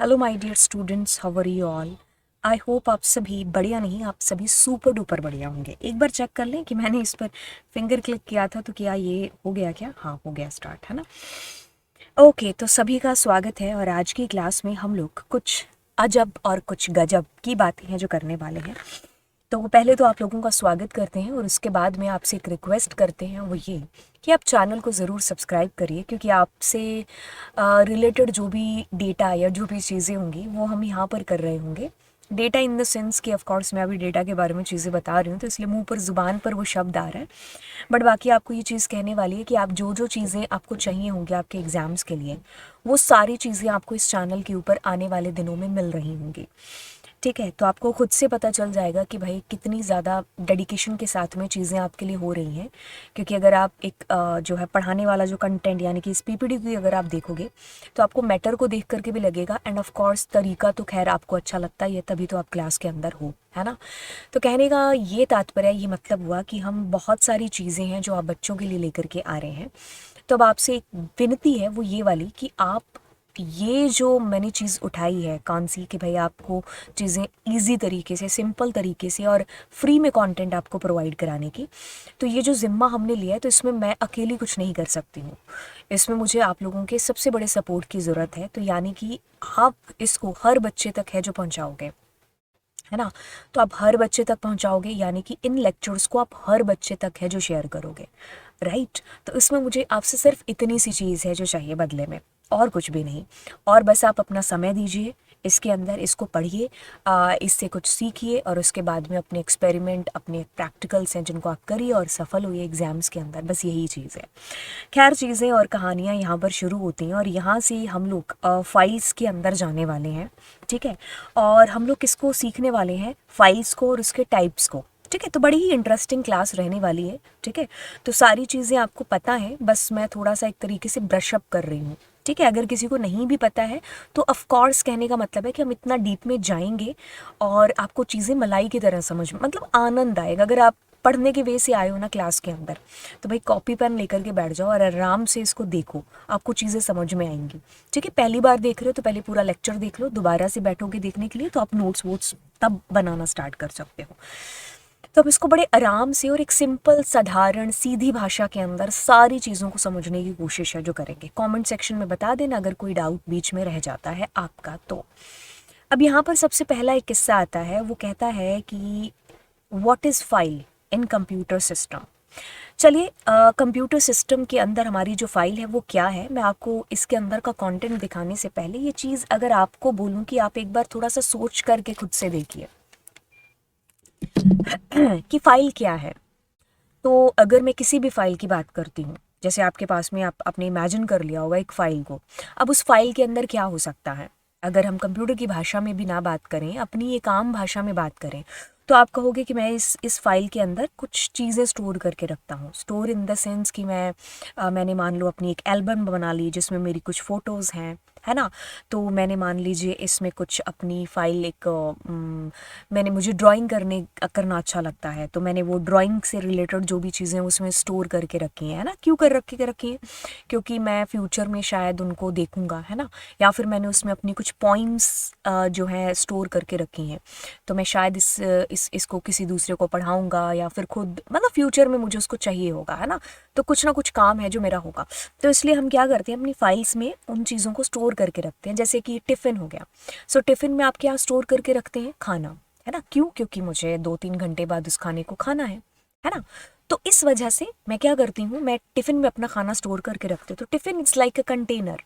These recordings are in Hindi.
Hello my dear students, how are you all. I hope आप सभी बढ़िया, नहीं आप सभी सुपर डुपर बढ़िया होंगे। एक बार चेक कर लें कि मैंने इस पर फिंगर क्लिक किया था तो क्या ये हो गया, क्या हाँ हो गया स्टार्ट, है ना। ओके, तो सभी का स्वागत है और आज की क्लास में हम लोग कुछ अजब और कुछ गजब की बातें हैं जो करने वाले हैं। तो पहले तो आप लोगों का स्वागत करते हैं और उसके बाद में आपसे एक रिक्वेस्ट करते हैं, वो ये कि आप चैनल को ज़रूर सब्सक्राइब करिए, क्योंकि आपसे रिलेटेड जो भी डेटा या जो भी चीज़ें होंगी वो हम यहाँ पर कर रहे होंगे। डेटा इन द सेंस कि ऑफ कोर्स मैं अभी डेटा के बारे में चीज़ें बता रही हूँ तो इसलिए मुंह पर ज़ुबान पर वो शब्द आ रहा है। बट बाकी आपको ये चीज़ कहने वाली है कि आप जो जो चीज़ें आपको चाहिए होंगी आपके एग्ज़ाम्स के लिए, वो सारी चीज़ें आपको इस चैनल के ऊपर आने वाले दिनों में मिल रही होंगी। ठीक है, तो आपको खुद से पता चल जाएगा कि भाई कितनी ज़्यादा डेडिकेशन के साथ में चीज़ें आपके लिए हो रही हैं। क्योंकि अगर आप एक जो है पढ़ाने वाला जो कंटेंट यानी कि इस पीपीटी की अगर आप देखोगे तो आपको मैटर को देख करके भी लगेगा, एंड ऑफ कोर्स तरीका तो खैर आपको अच्छा लगता है, तभी तो आप क्लास के अंदर हो, है ना। तो कहने का ये तात्पर्य, ये मतलब हुआ कि हम बहुत सारी चीज़ें हैं जो आप बच्चों के लिए लेकर के आ रहे हैं। तो अब आपसे एक विनती है, वो ये वाली कि आप ये जो मैंने चीज़ उठाई है कौन सी, कि भाई आपको चीज़ें इजी तरीके से, सिंपल तरीके से और फ्री में कंटेंट आपको प्रोवाइड कराने की, तो ये जो ज़िम्मा हमने लिया है तो इसमें मैं अकेली कुछ नहीं कर सकती हूँ। इसमें मुझे आप लोगों के सबसे बड़े सपोर्ट की ज़रूरत है। तो यानी कि आप इसको हर बच्चे तक है जो पहुँचाओगे, है ना। तो आप हर बच्चे तक पहुंचाओगे, यानी कि इन लेक्चर्स को आप हर बच्चे तक है जो शेयर करोगे, राइट। तो इसमें मुझे आपसे सिर्फ इतनी सी चीज़ है जो चाहिए बदले में, और कुछ भी नहीं। और बस आप अपना समय दीजिए इसके अंदर, इसको पढ़िए, इससे कुछ सीखिए और उसके बाद में अपने एक्सपेरिमेंट, अपने प्रैक्टिकल्स हैं जिनको आप करिए और सफल हुई एग्ज़ाम्स के अंदर, बस यही चीज़ है। खैर, चीज़ें और कहानियाँ यहाँ पर शुरू होती हैं और यहाँ से हम लोग फाइल्स के अंदर जाने वाले हैं, ठीक है। और हम लोग किसको सीखने वाले हैं, फाइल्स को और उसके टाइप्स को, ठीक है। तो बड़ी ही इंटरेस्टिंग क्लास रहने वाली है, ठीक है। तो सारी चीज़ें आपको पता है, बस मैं थोड़ा सा एक तरीके से ब्रश अप कर रही हूँ, ठीक है। अगर किसी को नहीं भी पता है तो ऑफ कोर्स कहने का मतलब है कि हम इतना डीप में जाएंगे और आपको चीज़ें मलाई की तरह समझ, मतलब आनंद आएगा। अगर आप पढ़ने के वे से आए हो ना क्लास के अंदर, तो भाई कॉपी पेन लेकर के बैठ जाओ और आराम से इसको देखो, आपको चीज़ें समझ में आएंगी, ठीक है। पहली बार देख रहे हो तो पहले पूरा लेक्चर देख लो, दोबारा से बैठोगे देखने के लिए तो आप नोट्स वोट्स तब बनाना स्टार्ट कर सकते हो। तो अब इसको बड़े आराम से और एक सिंपल साधारण सीधी भाषा के अंदर सारी चीज़ों को समझने की कोशिश है जो करेंगे। कमेंट सेक्शन में बता देना अगर कोई डाउट बीच में रह जाता है आपका तो। अब यहाँ पर सबसे पहला एक किस्सा आता है, वो कहता है कि what is file in computer system. चलिए, कंप्यूटर सिस्टम के अंदर हमारी जो फाइल है वो क्या है, मैं आपको इसके अंदर का कंटेंट दिखाने से पहले ये चीज़ अगर आपको बोलूँ कि आप एक बार थोड़ा सा सोच करके खुद से देखिए कि फाइल क्या है। तो अगर मैं किसी भी फाइल की बात करती हूँ, जैसे आपके पास में आप आपने इमेजिन कर लिया होगा एक फ़ाइल को, अब उस फाइल के अंदर क्या हो सकता है। अगर हम कंप्यूटर की भाषा में भी ना बात करें, अपनी एक आम भाषा में बात करें, तो आप कहोगे कि मैं इस फाइल के अंदर कुछ चीज़ें स्टोर करके रखता हूँ। स्टोर इन द सेंस कि मैंने मान लो अपनी एक एल्बम बना ली जिसमें मेरी कुछ फ़ोटोज़ हैं, है ना। तो मैंने मान लीजिए इसमें कुछ अपनी फ़ाइल एक मैंने मुझे ड्राइंग करना अच्छा लगता है, तो मैंने वो ड्राइंग से रिलेटेड जो भी चीज़ें उसमें स्टोर करके रखी हैं, है ना। क्यों कर रखी हैं, क्योंकि मैं फ्यूचर में शायद उनको देखूंगा, है ना। या फिर मैंने उसमें अपनी कुछ पॉइंट्स जो हैं स्टोर करके रखी हैं, तो मैं शायद इसको किसी दूसरे को पढ़ाऊंगा या फिर खुद, मतलब फ्यूचर में मुझे उसको चाहिए होगा, है ना। तो कुछ ना कुछ काम है जो मेरा होगा, तो इसलिए हम क्या करते हैं अपनी फाइल्स में उन चीज़ों को स्टोर करके रखते हैं। जैसे कि टिफ़िन हो गया, सो टिफ़िन में आप क्या स्टोर करके रखते हैं, खाना, है ना। क्यों, क्योंकि मुझे 2-3 घंटे बाद उस खाने को खाना है ना। तो इस वजह से मैं क्या करती हूँ, मैं टिफ़िन में अपना खाना स्टोर करके रखती हूँ, तो tiffin it's like a container.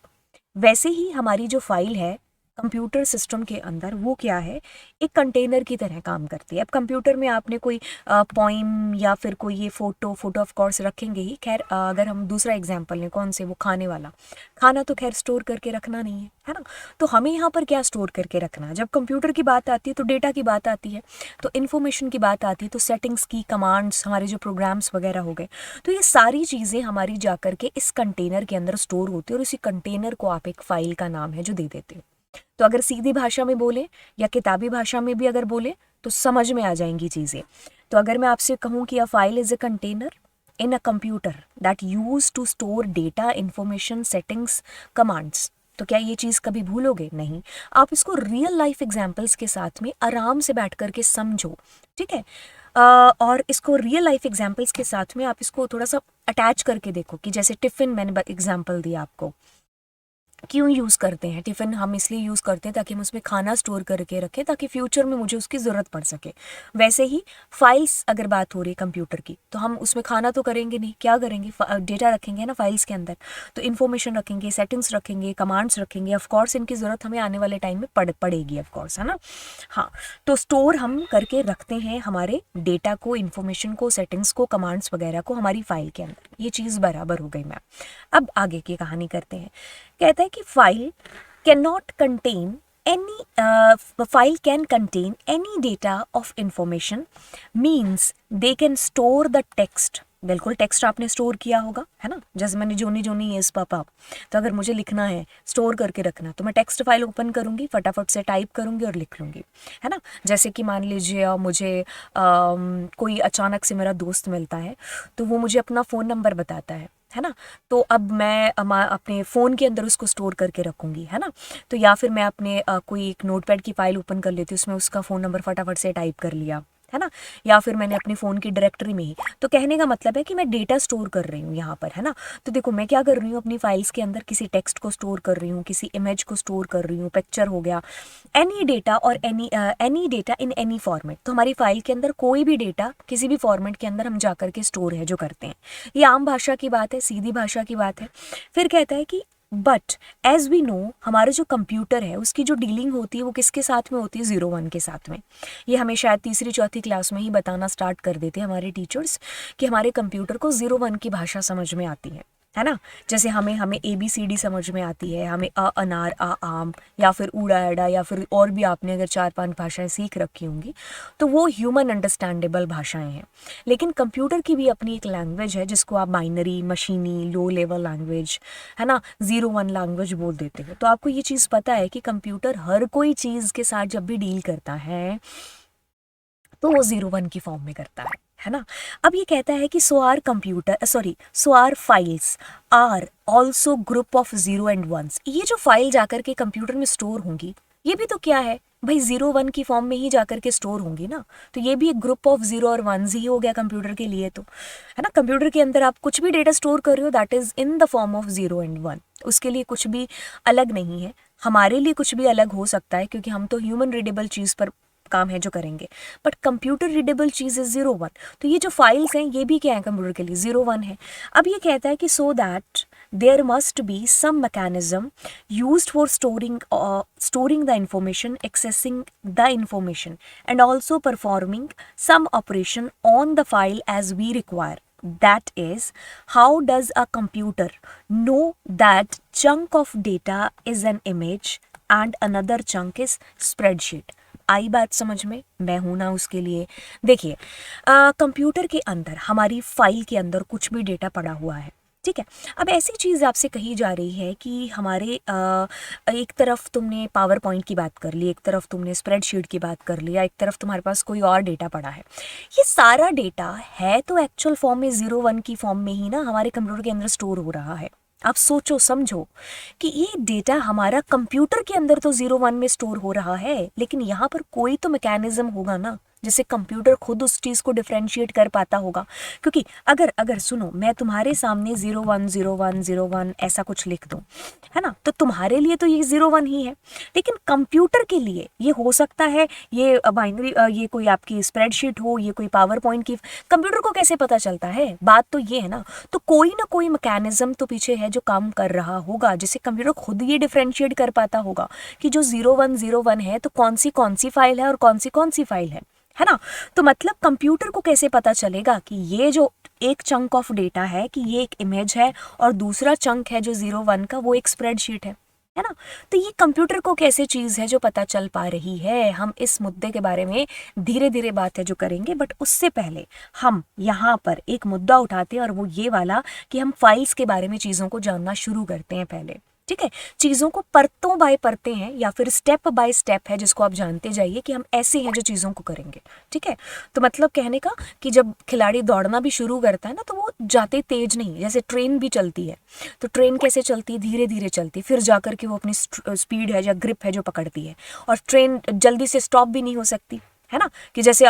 वैसे ही हमारी जो फाइल है कंप्यूटर सिस्टम के अंदर, वो क्या है, एक कंटेनर की तरह काम करती है। अब कंप्यूटर में आपने कोई पोइम या फिर कोई ये फोटो ऑफ कोर्स रखेंगे ही। खैर, अगर हम दूसरा एग्जांपल लें, कौन से, वो खाने वाला, खाना तो खैर स्टोर करके रखना नहीं है ना। तो हमें यहाँ पर क्या स्टोर करके रखना है, जब कंप्यूटर की बात आती है तो डेटा की बात आती है, तो इन्फॉर्मेशन की बात आती है, तो सेटिंग्स की, कमांड्स, हमारे जो प्रोग्राम्स वगैरह हो गए, तो ये सारी चीज़ें हमारी जा करके इस कंटेनर के अंदर स्टोर होती है और इसी कंटेनर को आप एक फाइल का नाम है जो दे देते हो। तो अगर सीधी भाषा में बोले या किताबी भाषा में भी अगर बोले तो समझ में आ जाएंगी चीज़ें। तो अगर मैं आपसे कहूँ कि a file is a container in a computer that use to store data, information, settings, commands, तो क्या ये चीज़ कभी भूलोगे? नहीं। आप इसको रियल लाइफ एग्जाम्पल्स के साथ में आराम से बैठ कर के समझो, ठीक है। और इसको रियल लाइफ एग्जाम्पल्स के साथ में आप इसको थोड़ा सा अटैच करके देखो कि जैसे टिफ़िन मैंने एग्जाम्पल दिया आपको, क्यों यूज़ करते हैं टिफ़िन? हम इसलिए यूज़ करते हैं ताकि हम उसमें खाना स्टोर करके रखें ताकि फ्यूचर में मुझे उसकी ज़रूरत पड़ सके। वैसे ही फाइल्स अगर बात हो रही है कंप्यूटर की, तो हम उसमें खाना तो करेंगे नहीं, क्या करेंगे? डेटा रखेंगे ना फाइल्स के अंदर, तो इन्फॉर्मेशन रखेंगे, सेटिंग्स रखेंगे, कमांड्स रखेंगे। ऑफकोर्स इनकी ज़रूरत हमें आने वाले टाइम में पड़ेगी ऑफकोर्स, है ना। हाँ, तो स्टोर हम करके रखते हैं हमारे डेटा को, इन्फॉर्मेशन को, सेटिंग्स को, कमांड्स वगैरह को हमारी फाइल के अंदर। ये चीज़ बराबर हो गई मैम। अब आगे की कहानी करते हैं। कहता है कि file can not contain any file can contain any data of information, means they can store the text. बिल्कुल टेक्स्ट आपने स्टोर किया होगा, है ना। जैसे मैंने जोनी जोनी यस पापा, तो अगर मुझे लिखना है, स्टोर करके रखना, तो मैं टेक्स्ट फाइल ओपन करूँगी, फटाफट से टाइप करूँगी और लिख लूँगी, है ना। जैसे कि मान लीजिए मुझे कोई अचानक से मेरा दोस्त मिलता है, तो वो मुझे अपना फ़ोन नंबर बताता है ना। तो अब मैं अपने फ़ोन के अंदर उसको स्टोर करके रखूँगी, है ना। तो या फिर मैं अपने कोई एक नोटपैड की फ़ाइल ओपन कर लेती हूँ, उसमें उसका फ़ोन नंबर फटाफट से टाइप कर लिया, है ना। या फिर मैंने अपने फ़ोन की डायरेक्टरी में ही, तो कहने का मतलब है कि मैं डेटा स्टोर कर रही हूँ यहाँ पर, है ना। तो देखो मैं क्या कर रही हूँ, अपनी फाइल्स के अंदर किसी टेक्स्ट को स्टोर कर रही हूँ, किसी इमेज को स्टोर कर रही हूँ, पिक्चर हो गया, एनी डेटा और any data in any format. तो हमारी फाइल के अंदर कोई भी डेटा किसी भी फॉर्मेट के अंदर हम जा करके स्टोर है जो करते हैं। ये आम भाषा की बात है, सीधी भाषा की बात है। फिर कहता है कि बट एज वी नो, हमारे जो कंप्यूटर है उसकी जो डीलिंग होती है वो किसके साथ में होती है? 0 1 के साथ में। ये हमें शायद तीसरी चौथी क्लास में ही बताना स्टार्ट कर देते हैं हमारे टीचर्स कि हमारे कंप्यूटर को 0 1 की भाषा समझ में आती है ना। जैसे हमें हमें ABCD समझ में आती है, हमें अनार आम, या फिर ऊड़ा एड़ा, या फिर और भी आपने अगर 4 5 भाषाएं सीख रखी होंगी, तो वो ह्यूमन अंडरस्टैंडेबल भाषाएं हैं। लेकिन कंप्यूटर की भी अपनी एक लैंग्वेज है जिसको आप बाइनरी, मशीनी, लो लेवल लैंग्वेज, है ना, 0 1 लैंग्वेज बोल देते हो। तो आपको ये चीज़ पता है कि कंप्यूटर हर कोई चीज़ के साथ जब भी डील करता है तो वो 0 1 की फॉर्म में करता है ना। अब ये कहता है कि so are files are also group of 0 and 1s। ये जो फाइल जाकर के कंप्यूटर में स्टोर होंगी, ये भी तो क्या है भाई, 0 1 की फॉर्म में ही जाकर के स्टोर होंगी ना। तो ये भी एक ग्रुप ऑफ 0 और 1s ही हो गया कंप्यूटर के लिए, तो है ना। कंप्यूटर के अंदर आप कुछ भी डेटा स्टोर कर रहे हो, that is in the form of 0 and 1। उसके लिए कुछ भी अलग नहीं है, हमारे लिए कुछ भी अलग हो सकता है क्योंकि हम तो ह्यूमन रीडेबल चीज़ पर काम है जो करेंगे, but computer readable cheese is 0 1। तो ये जो फाइल्स हैं ये भी क्या है कंप्यूटर के लिए? 0 1 है। अब ये कहता है कि so that there must be some mechanism used for storing the information, accessing the information and also performing some operation on the file as we require. That is, how does a computer know that chunk of data is an image and another chunk is spreadsheet? आई बात समझ में? मैं हूं ना उसके लिए। देखिए कंप्यूटर के अंदर, हमारी फाइल के अंदर कुछ भी डेटा पड़ा हुआ है, ठीक है। अब ऐसी चीज़ आपसे कही जा रही है कि हमारे एक तरफ तुमने पावर पॉइंट की बात कर ली, एक तरफ तुमने स्प्रेडशीट की बात कर लिया, एक तरफ तुम्हारे पास कोई और डेटा पड़ा है। ये सारा डेटा है तो एक्चुअल फॉर्म में 0 1 की फॉर्म में ही ना हमारे कंप्यूटर के अंदर स्टोर हो रहा है। आप सोचो समझो कि ये डेटा हमारा कंप्यूटर के अंदर तो 0 1 में स्टोर हो रहा है, लेकिन यहाँ पर कोई तो मैकेनिज्म होगा ना जिससे कंप्यूटर खुद उस चीज़ को डिफरेंशिएट कर पाता होगा। क्योंकि अगर सुनो, मैं तुम्हारे सामने 0 1 0 1 0 1 ऐसा कुछ लिख दूँ, है ना, तो तुम्हारे लिए तो ये 0 1 ही है, लेकिन कंप्यूटर के लिए ये हो सकता है ये बाइनरी, ये कोई आपकी स्प्रेडशीट हो, ये कोई पावर पॉइंट की। कंप्यूटर को कैसे पता चलता है? बात तो ये है ना। तो कोई ना कोई मैकेनिज्म तो पीछे है जो काम कर रहा होगा, जिससे कंप्यूटर खुद ये डिफरेंशिएट कर पाता होगा कि जो 0 1 0 1 है तो कौन सी फाइल है और कौन सी फाइल है ना। तो मतलब कंप्यूटर को कैसे पता चलेगा कि ये जो एक चंक ऑफ डेटा है कि ये एक इमेज है और दूसरा चंक है जो 0 1 का वो एक स्प्रेडशीट है ना। तो ये कंप्यूटर को कैसे चीज़ है जो पता चल पा रही है? हम इस मुद्दे के बारे में धीरे धीरे बात है जो करेंगे, बट उससे पहले हम यहाँ पर एक मुद्दा उठाते हैं और वो ये वाला कि हम फाइल्स के बारे में चीज़ों को जानना शुरू करते हैं पहले। ठीक है, चीज़ों को परतों बाय परतें हैं या फिर स्टेप बाय स्टेप है, जिसको आप जानते जाइए कि हम ऐसे हैं जो चीज़ों को करेंगे। ठीक है, तो मतलब कहने का कि जब खिलाड़ी दौड़ना भी शुरू करता है ना, तो वो जाते तेज नहीं, जैसे ट्रेन भी चलती है, तो ट्रेन कैसे चलती है, धीरे धीरे चलती है, फिर जाकर के वो अपनी स्पीड है या ग्रिप है जो पकड़ती है। और ट्रेन जल्दी से स्टॉप भी नहीं हो सकती, है ना, कि जैसे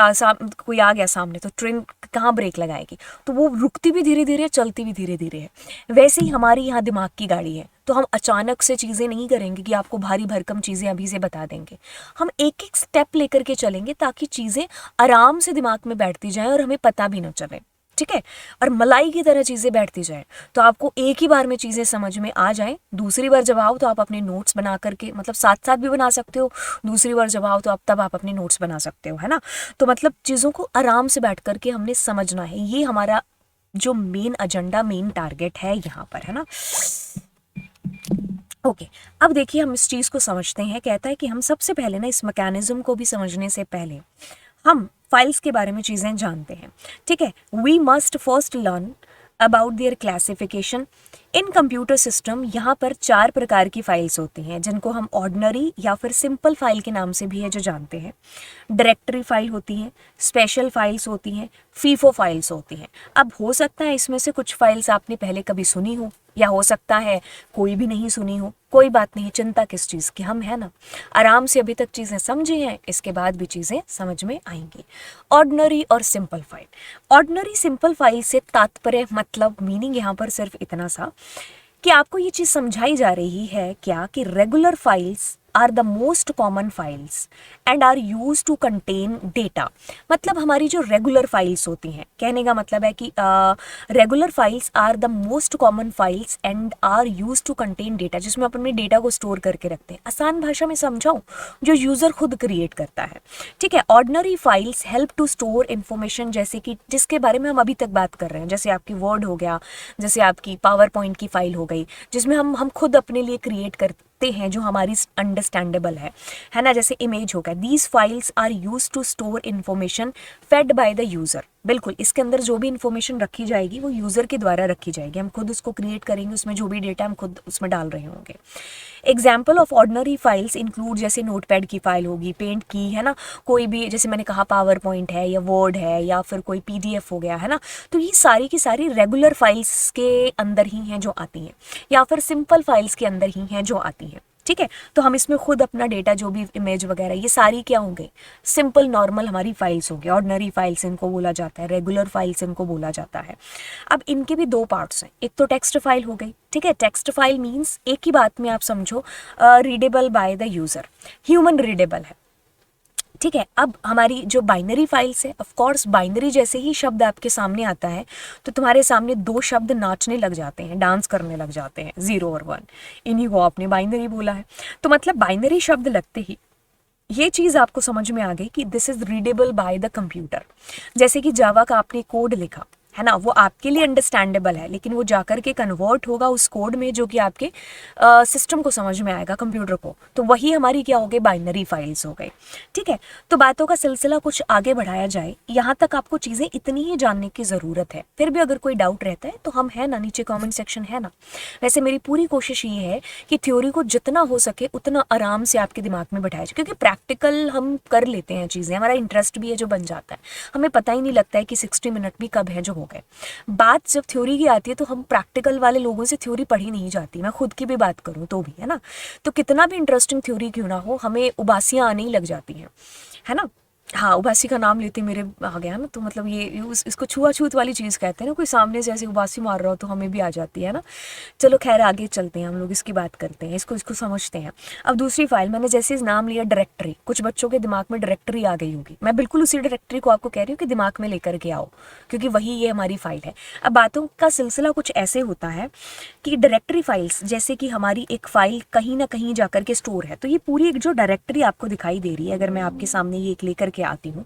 कोई आ गया सामने तो ट्रेन कहाँ ब्रेक लगाएगी, तो वो रुकती भी धीरे धीरे, चलती भी धीरे धीरे है। वैसे ही हमारी यहाँ दिमाग की गाड़ी है, तो हम अचानक से चीज़ें नहीं करेंगे कि आपको भारी भरकम चीज़ें अभी से बता देंगे। हम एक एक स्टेप लेकर के चलेंगे ताकि चीज़ें आराम से दिमाग में बैठती जाएं और हमें पता भी ना चले। ठीक है, और मलाई की तरह चीज़ें बैठती जाएं, तो आपको एक ही बार में चीज़ें समझ में आ जाएं। दूसरी बार जब आओ तो आप अपने नोट्स बना करके, मतलब साथ साथ भी बना सकते हो, दूसरी बार जब आओ तो आप अपने नोट्स बना सकते हो, है ना। तो मतलब चीज़ों को आराम से बैठ करके हमने समझना है, ये हमारा जो मेन एजेंडा, मेन टारगेट है यहाँ पर, है ना। ओके, अब देखिए हम इस चीज़ को समझते हैं। कहता है कि हम सबसे पहले ना इस मैकेनिज्म को भी समझने से पहले हम फाइल्स के बारे में चीज़ें जानते हैं। ठीक है, we must first learn about their classification in computer system. यहाँ पर 4 प्रकार की फाइल्स होती हैं, जिनको हम ऑर्डिनरी या फिर सिंपल फाइल के नाम से भी है जो जानते हैं। डायरेक्टरी फाइल होती हैं, स्पेशल फाइल्स होती हैं, फीफो फाइल्स होती हैं। अब हो सकता है इसमें से कुछ फाइल्स आपने पहले कभी सुनी हो, या हो सकता है कोई भी नहीं सुनी हो। कोई बात नहीं, चिंता किस चीज़ की, हम है ना आराम से अभी तक चीज़ें समझे हैं, इसके बाद भी चीज़ें समझ में आएंगी। ऑर्डिनरी और simple file. Ordinary simple file से तात्पर्य, मतलब मीनिंग यहाँ पर सिर्फ इतना सा कि आपको ये चीज़ समझाई जा रही है क्या कि regular files are the most common files and are use to contain data. मतलब हमारी जो रेगुलर फाइल्स होती हैं, कहने का मतलब है कि regular files are the most common files and are use to contain data, जिसमें अपन अपने डेटा को स्टोर करके रखते हैं। आसान भाषा में समझाऊं, जो यूज़र खुद क्रिएट करता है। ठीक है, ordinary files help to store information, जैसे कि जिसके बारे में हम अभी तक बात कर रहे हैं, जैसे आपकी वर्ड हो गया, जैसे आपकी पावर पॉइंट की फाइल हो गई, जिसमें हम खुद अपने लिए क्रिएट करते हैं, जो हमारी अंडरस्टैंडेबल है ना। जैसे इमेज हो गया, these files are use to store information fed by the user. बिल्कुल, इसके अंदर जो भी इन्फॉर्मेशन रखी जाएगी वो यूजर के द्वारा रखी जाएगी, हम खुद उसको क्रिएट करेंगे, उसमें जो भी डेटा हम खुद उसमें डाल रहे होंगे। Example of ordinary files include, जैसे नोटपैड की फाइल होगी, पेंट की, है ना, कोई भी, जैसे मैंने कहा पावर पॉइंट है या वर्ड है या फिर कोई पीडीएफ हो गया, है ना। तो ये सारी की सारी रेगुलर फाइल्स के अंदर ही हैं जो आती हैं, या फिर सिंपल फाइल्स के अंदर ही हैं जो आती हैं। ठीक है, तो हम इसमें खुद अपना डेटा, जो भी इमेज वगैरह, ये सारी क्या होंगे, सिंपल नॉर्मल हमारी फाइल्स होंगे। ऑर्डिनरी फाइल्स इनको बोला जाता है, रेगुलर फाइल्स इनको बोला जाता है। अब इनके भी 2 पार्ट्स हैं, एक तो टेक्स्ट फाइल हो गई। ठीक है, टेक्स्ट फाइल मीन्स एक ही बात में आप समझो, readable bye the user, human readable है। ठीक है, अब हमारी जो बाइनरी फाइल्स है, ऑफ कोर्स बाइनरी जैसे ही शब्द आपके सामने आता है तो तुम्हारे सामने 2 शब्द नाचने लग जाते हैं, डांस करने लग जाते हैं, 0 और 1, इन्हीं को आपने बाइनरी बोला है। तो मतलब बाइनरी शब्द लगते ही ये चीज़ आपको समझ में आ गई कि this is readable by the computer. जैसे कि जावा का आपने कोड लिखा है ना, वो आपके लिए अंडरस्टैंडेबल है, लेकिन वो जाकर के कन्वर्ट होगा उस कोड में जो कि आपके सिस्टम को समझ में आएगा, कंप्यूटर को। तो वही हमारी क्या हो गई, बाइनरी फाइल्स हो गई। ठीक है, तो बातों का सिलसिला कुछ आगे बढ़ाया जाए, यहाँ तक आपको चीज़ें इतनी ही जानने की ज़रूरत है। फिर भी अगर कोई डाउट रहता है तो हम है ना, नीचे कॉमेंट सेक्शन है ना। वैसे मेरी पूरी कोशिश ये है कि थ्योरी को जितना हो सके उतना आराम से आपके दिमाग में बैठाया जाए, क्योंकि प्रैक्टिकल हम कर लेते हैं चीज़ें, हमारा इंटरेस्ट भी है जो बन जाता है, हमें पता ही नहीं लगता है कि 60 मिनट भी कब है जो हो गए। बात जब थ्योरी की आती है तो हम प्रैक्टिकल वाले लोगों से थ्योरी पढ़ी नहीं जाती, मैं खुद की भी बात करूँ तो भी, है ना। तो कितना भी इंटरेस्टिंग थ्योरी क्यों ना हो, हमें उबासियाँ आने ही लग जाती हैं, है ना। हाँ, उबासी का नाम लेते मेरे आ गया ना, तो मतलब ये इसको छुआछूत वाली चीज़ कहते हैं ना, कोई सामने से ऐसे उबासी मार रहा हो तो हमें भी आ जाती है ना। चलो खैर, आगे चलते हैं, हम लोग इसकी बात करते हैं, इसको समझते हैं। अब दूसरी फाइल, मैंने जैसे नाम लिया डायरेक्टरी, कुछ बच्चों के दिमाग में डायरेक्टरी आ गई होगी, मैं बिल्कुल उसी डायरेक्टरी को आपको कह रही हूँ कि दिमाग में लेकर के आओ, क्योंकि वही ये हमारी फाइल है। अब बातों का सिलसिला कुछ ऐसे होता है कि डायरेक्टरी फाइल्स, जैसे कि हमारी एक फाइल कहीं ना कहीं जाकर के स्टोर है, तो ये पूरी एक जो डायरेक्टरी आपको दिखाई दे रही है, अगर मैं आपके सामने ये एक लेकर के आती हूँ,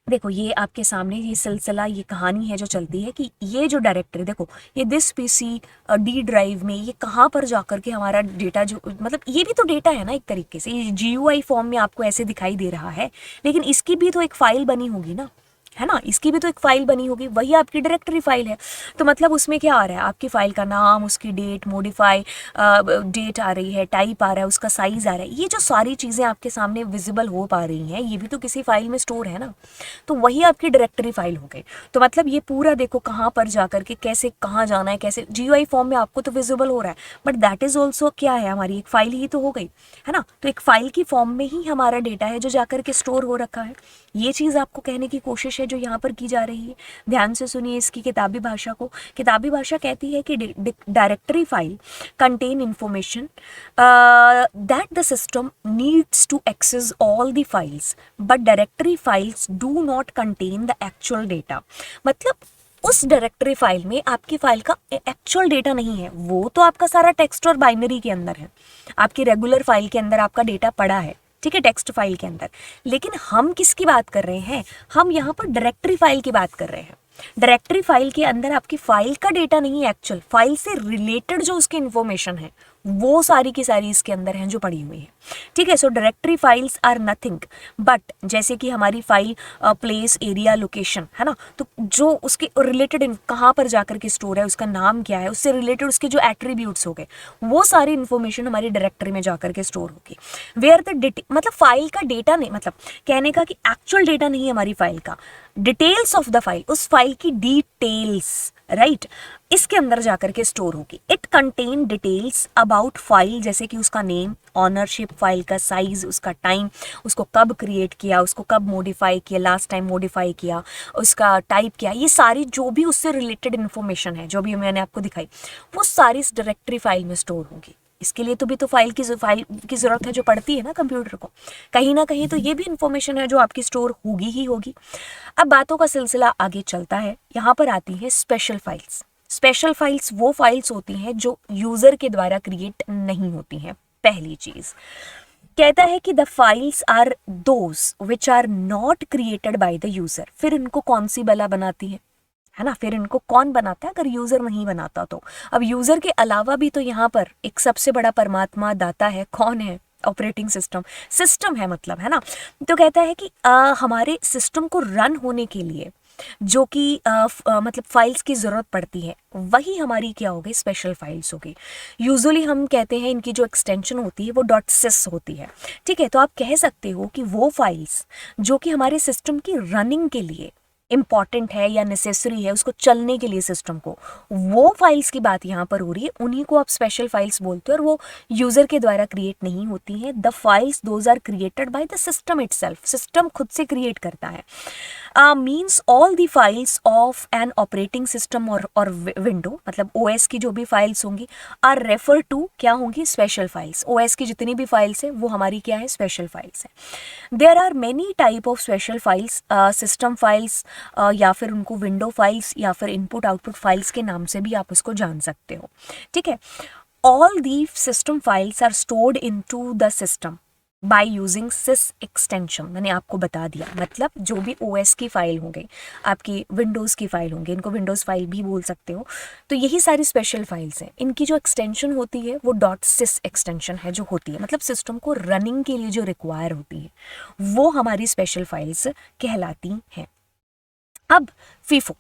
देखो ये आपके सामने ये सिलसिला, ये कहानी है जो चलती है कि ये जो डायरेक्टरी, देखो ये दिस पीसी डी ड्राइव में ये कहाँ पर जाकर के हमारा डेटा, जो मतलब ये भी तो डेटा है ना एक तरीके से, ये जीयूआई फॉर्म में आपको ऐसे दिखाई दे रहा है, लेकिन इसकी भी तो एक फाइल बनी होगी ना, है ना, इसकी भी तो एक फाइल बनी होगी, वही आपकी डायरेक्टरी फाइल है। तो मतलब उसमें क्या आ रहा है, आपकी फाइल का नाम, उसकी डेट, मॉडिफाई डेट आ रही है, टाइप आ रहा है, उसका साइज आ रहा है, ये जो सारी चीज़ें आपके सामने विजिबल हो पा रही हैं, ये भी तो किसी फाइल में स्टोर है ना, तो वही आपकी डायरेक्टरी फाइल हो गई। तो मतलब ये पूरा देखो कहाँ पर जा करके कैसे कहाँ जाना है, कैसे GUI फॉर्म में आपको तो विजिबल हो रहा है, बट दैट इज ऑल्सो क्या है, हमारी एक फाइल ही तो हो गई, है ना। तो एक फाइल की फॉर्म में ही हमारा डेटा है जो जाकर के स्टोर हो रखा है। ये चीज़ आपको कहने की कोशिश है जो यहाँ पर की जा रही है। ध्यान से सुनिए इसकी किताबी भाषा को। किताबी भाषा कहती है कि directory file contain information that the system needs to access all the files, but directory files do not contain the actual data. मतलब उस डायरेक्टरी फाइल में आपकी फाइल का एक्चुअल डेटा नहीं है, वो तो आपका सारा टेक्स्ट और बाइनरी के अंदर है, आपकी रेगुलर फाइल के अंदर आपका डेटा पड़ा है, ठीक है, टेक्स्ट फाइल के अंदर। लेकिन हम किसकी बात कर रहे हैं, हम यहाँ पर डायरेक्टरी फाइल की बात कर रहे हैं। डायरेक्टरी फाइल के अंदर आपकी फाइल का डेटा नहीं है, एक्चुअल फाइल से रिलेटेड जो उसकी इंफॉर्मेशन है वो सारी की सारी इसके अंदर हैं जो पड़ी हुई है, ठीक है। So directory files are nothing but, जैसे कि हमारी फाइल प्लेस, एरिया, लोकेशन, है ना, तो जो उसके रिलेटेड कहाँ पर जाकर के स्टोर है, उसका नाम क्या है, उससे रिलेटेड उसके जो एट्रीब्यूट्स हो गए, वो सारी इन्फॉर्मेशन हमारी डायरेक्टरी में जाकर के स्टोर होगी। वेयर द मतलब फाइल का डेटा नहीं, मतलब कहने का कि एक्चुअल डेटा नहीं है हमारी फाइल का, डिटेल्स ऑफ द फाइल, उस फाइल की डिटेल्स, राइट, इसके अंदर जाकर के स्टोर होगी। It contain details about file, जैसे कि उसका नेम, ऑनरशिप, फाइल का साइज, उसका टाइम, उसको कब क्रिएट किया, उसको कब मॉडिफाई किया, लास्ट टाइम मॉडिफाई किया, उसका टाइप क्या, ये सारी जो भी उससे रिलेटेड इन्फॉर्मेशन है जो भी मैंने आपको दिखाई, वो सारी इस डायरेक्टरी फाइल में स्टोर होगी। इसके लिए तो भी तो फाइल की ज़रूरत है जो पड़ती है ना कंप्यूटर को, कहीं ना कहीं तो ये भी इंफॉर्मेशन है जो आपकी स्टोर होगी ही होगी। अब बातों का सिलसिला आगे चलता है, यहाँ पर आती है स्पेशल फाइल्स। स्पेशल फाइल्स वो फाइल्स होती हैं जो यूज़र के द्वारा क्रिएट नहीं होती हैं। पहली चीज़ कहता है कि the files are those which are not created by the user. फिर इनको कौन सी बला बनाती है ना, फिर इनको कौन बनाता है, अगर यूज़र नहीं बनाता तो। अब यूज़र के अलावा भी तो यहाँ पर एक सबसे बड़ा परमात्मा दाता है, कौन है, ऑपरेटिंग सिस्टम, सिस्टम है मतलब, है ना। तो कहता है कि हमारे सिस्टम को रन होने के लिए जो कि मतलब फाइल्स की ज़रूरत पड़ती है, वही हमारी क्या हो गई, स्पेशल फाइल्स हो गई। यूजुअली हम कहते हैं इनकी जो एक्सटेंशन होती है वो .sys होती है, ठीक है। तो आप कह सकते हो कि वो फाइल्स जो कि हमारे सिस्टम की रनिंग के लिए इम्पॉर्टेंट है या नेसेसरी है उसको चलने के लिए सिस्टम को, वो फाइल्स की बात यहाँ पर हो रही है, उन्हीं को आप स्पेशल फाइल्स बोलते हो, और वो यूज़र के द्वारा क्रिएट नहीं होती हैं। The files those are created by the system itself, system खुद से क्रिएट करता है। Means all the files of an operating system और विंडो, मतलब OS की जो भी फाइल्स होंगी, आर रेफर टू क्या होंगी, स्पेशल फाइल्स। OS की जितनी भी फाइल्स हैं वो हमारी क्या है, स्पेशल फाइल्स हैं। There are many type of special files, system files या फिर उनको विंडो फाइल्स या फिर इनपुट आउटपुट फाइल्स के नाम से भी आप उसको जान सकते हो, ठीक है। All the system files are stored into the system by using sys extension. मैंने आपको बता दिया, मतलब जो भी OS की फाइल होंगे, आपकी विंडोज़ की फाइल होंगे, इनको विंडोज़ फाइल भी बोल सकते हो, तो यही सारी स्पेशल फाइल्स हैं। इनकी जो एक्सटेंशन होती है वो .sys एक्सटेंशन है जो होती है, मतलब सिस्टम को रनिंग के लिए जो रिक्वायर होती है वो हमारी स्पेशल फाइल्स कहलाती हैं। अब फीफो,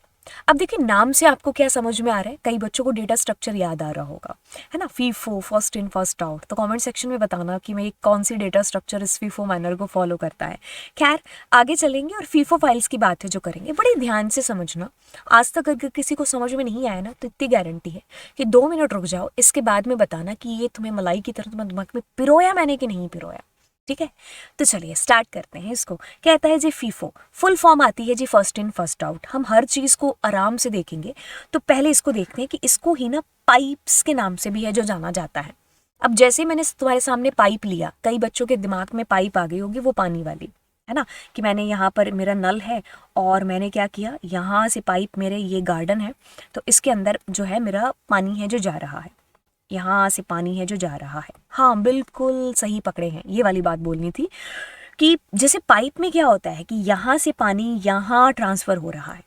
अब देखिए नाम से आपको क्या समझ में आ रहा है, कई बच्चों को डेटा स्ट्रक्चर याद आ रहा होगा, है ना, FIFO, first in first out. तो कमेंट सेक्शन में बताना कि मैं कौन सी डेटा स्ट्रक्चर इस फीफो मैनर को फॉलो करता है। खैर आगे चलेंगे और फीफो फाइल्स की बात है जो करेंगे, बड़े ध्यान से समझना। आज तक अगर किसी को समझ में नहीं आया ना तो इतनी गारंटी है कि 2 मिनट रुक जाओ, इसके बाद में बताना कि ये तुम्हें मलाई की तरह तुम्हें दिमाग में पिरोया मैंने कि नहीं पिरोया, ठीक है। तो चलिए स्टार्ट करते हैं इसको। कहता है जी फीफो, फुल फॉर्म आती है जी फर्स्ट इन फर्स्ट आउट। हम हर चीज़ को आराम से देखेंगे, तो पहले इसको देखते हैं कि इसको ही ना पाइप्स के नाम से भी है जो जाना जाता है। अब जैसे मैंने तुम्हारे सामने पाइप लिया, कई बच्चों के दिमाग में पाइप आ गई होगी, वो पानी वाली, है ना, कि मैंने यहाँ पर मेरा नल है और मैंने क्या किया, यहाँ से पाइप, मेरे ये गार्डन है तो इसके अंदर जो है मेरा पानी है जो जा रहा है, यहाँ से पानी है जो जा रहा है। हाँ बिल्कुल सही पकड़े हैं, ये वाली बात बोलनी थी कि जैसे पाइप में क्या होता है कि यहाँ से पानी यहाँ ट्रांसफ़र हो रहा है।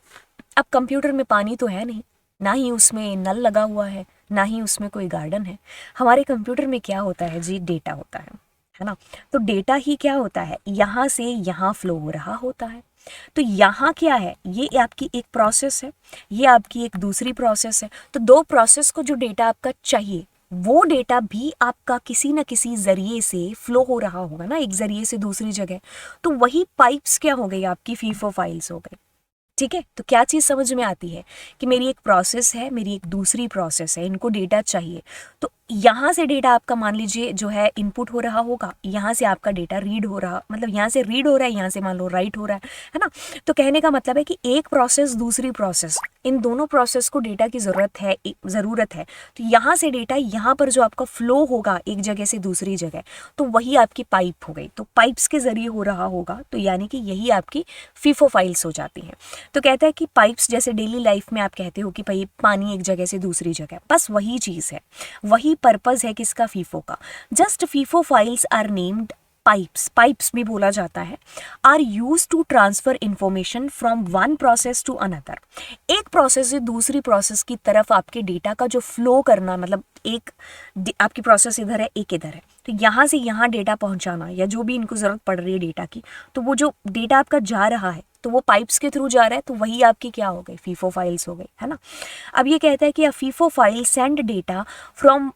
अब कंप्यूटर में पानी तो है नहीं, ना ही उसमें नल लगा हुआ है, ना ही उसमें कोई गार्डन है। हमारे कंप्यूटर में क्या होता है जी, डेटा होता है ना। तो डेटा ही क्या होता है, यहाँ से यहाँ फ्लो हो रहा होता है। तो यहाँ क्या है, ये आपकी एक प्रोसेस है, ये आपकी एक दूसरी प्रोसेस है। तो दो प्रोसेस को जो डेटा आपका चाहिए वो डेटा भी आपका किसी न किसी जरिए से फ्लो हो रहा होगा ना, एक जरिए से दूसरी जगह। तो वही पाइप्स क्या हो गई आपकी, फीफो फाइल्स हो गई। ठीक है, तो क्या चीज़ समझ में आती है कि मेरी एक प्रोसेस है, मेरी एक दूसरी प्रोसेस है, इनको डेटा चाहिए। तो यहाँ से डेटा आपका मान लीजिए जो है इनपुट हो रहा होगा, यहाँ से आपका डेटा रीड हो रहा, मतलब यहाँ से रीड हो रहा है, यहाँ से मान लो राइट हो रहा है ना। तो कहने का मतलब है कि एक प्रोसेस दूसरी प्रोसेस, इन दोनों प्रोसेस को डेटा की ज़रूरत है। तो यहाँ से डेटा यहाँ पर जो आपका फ्लो होगा एक जगह से दूसरी जगह, तो वही आपकी पाइप हो गई। तो पाइप्स के ज़रिए हो रहा होगा, तो यानी कि यही आपकी फीफो फाइल्स हो जाती हैं। तो कहता है कि पाइप्स जैसे डेली लाइफ में आप कहते हो कि भाई पानी एक जगह से दूसरी जगह, बस वही चीज़ है, वही पर्पस है किसका, फीफो का। Just FIFO files are named pipes भी बोला जाता है, are use to transfer information from one process to another. एक प्रोसेस से दूसरी प्रोसेस की तरफ आपके डेटा का जो फ्लो करना, मतलब एक आपकी प्रोसेस इधर है, एक इधर है, तो यहाँ से यहाँ डेटा पहुँचाना या जो भी इनको ज़रूरत पड़ रही है डेटा की, तो वो जो डेटा आपका जा रहा है तो वो पाइप्स के थ्रू जा रहा है, तो वही आपकी क्या हो गई, फीफो फाइल्स हो गई, है ना। अब ये कहता है कि a FIFO file send data from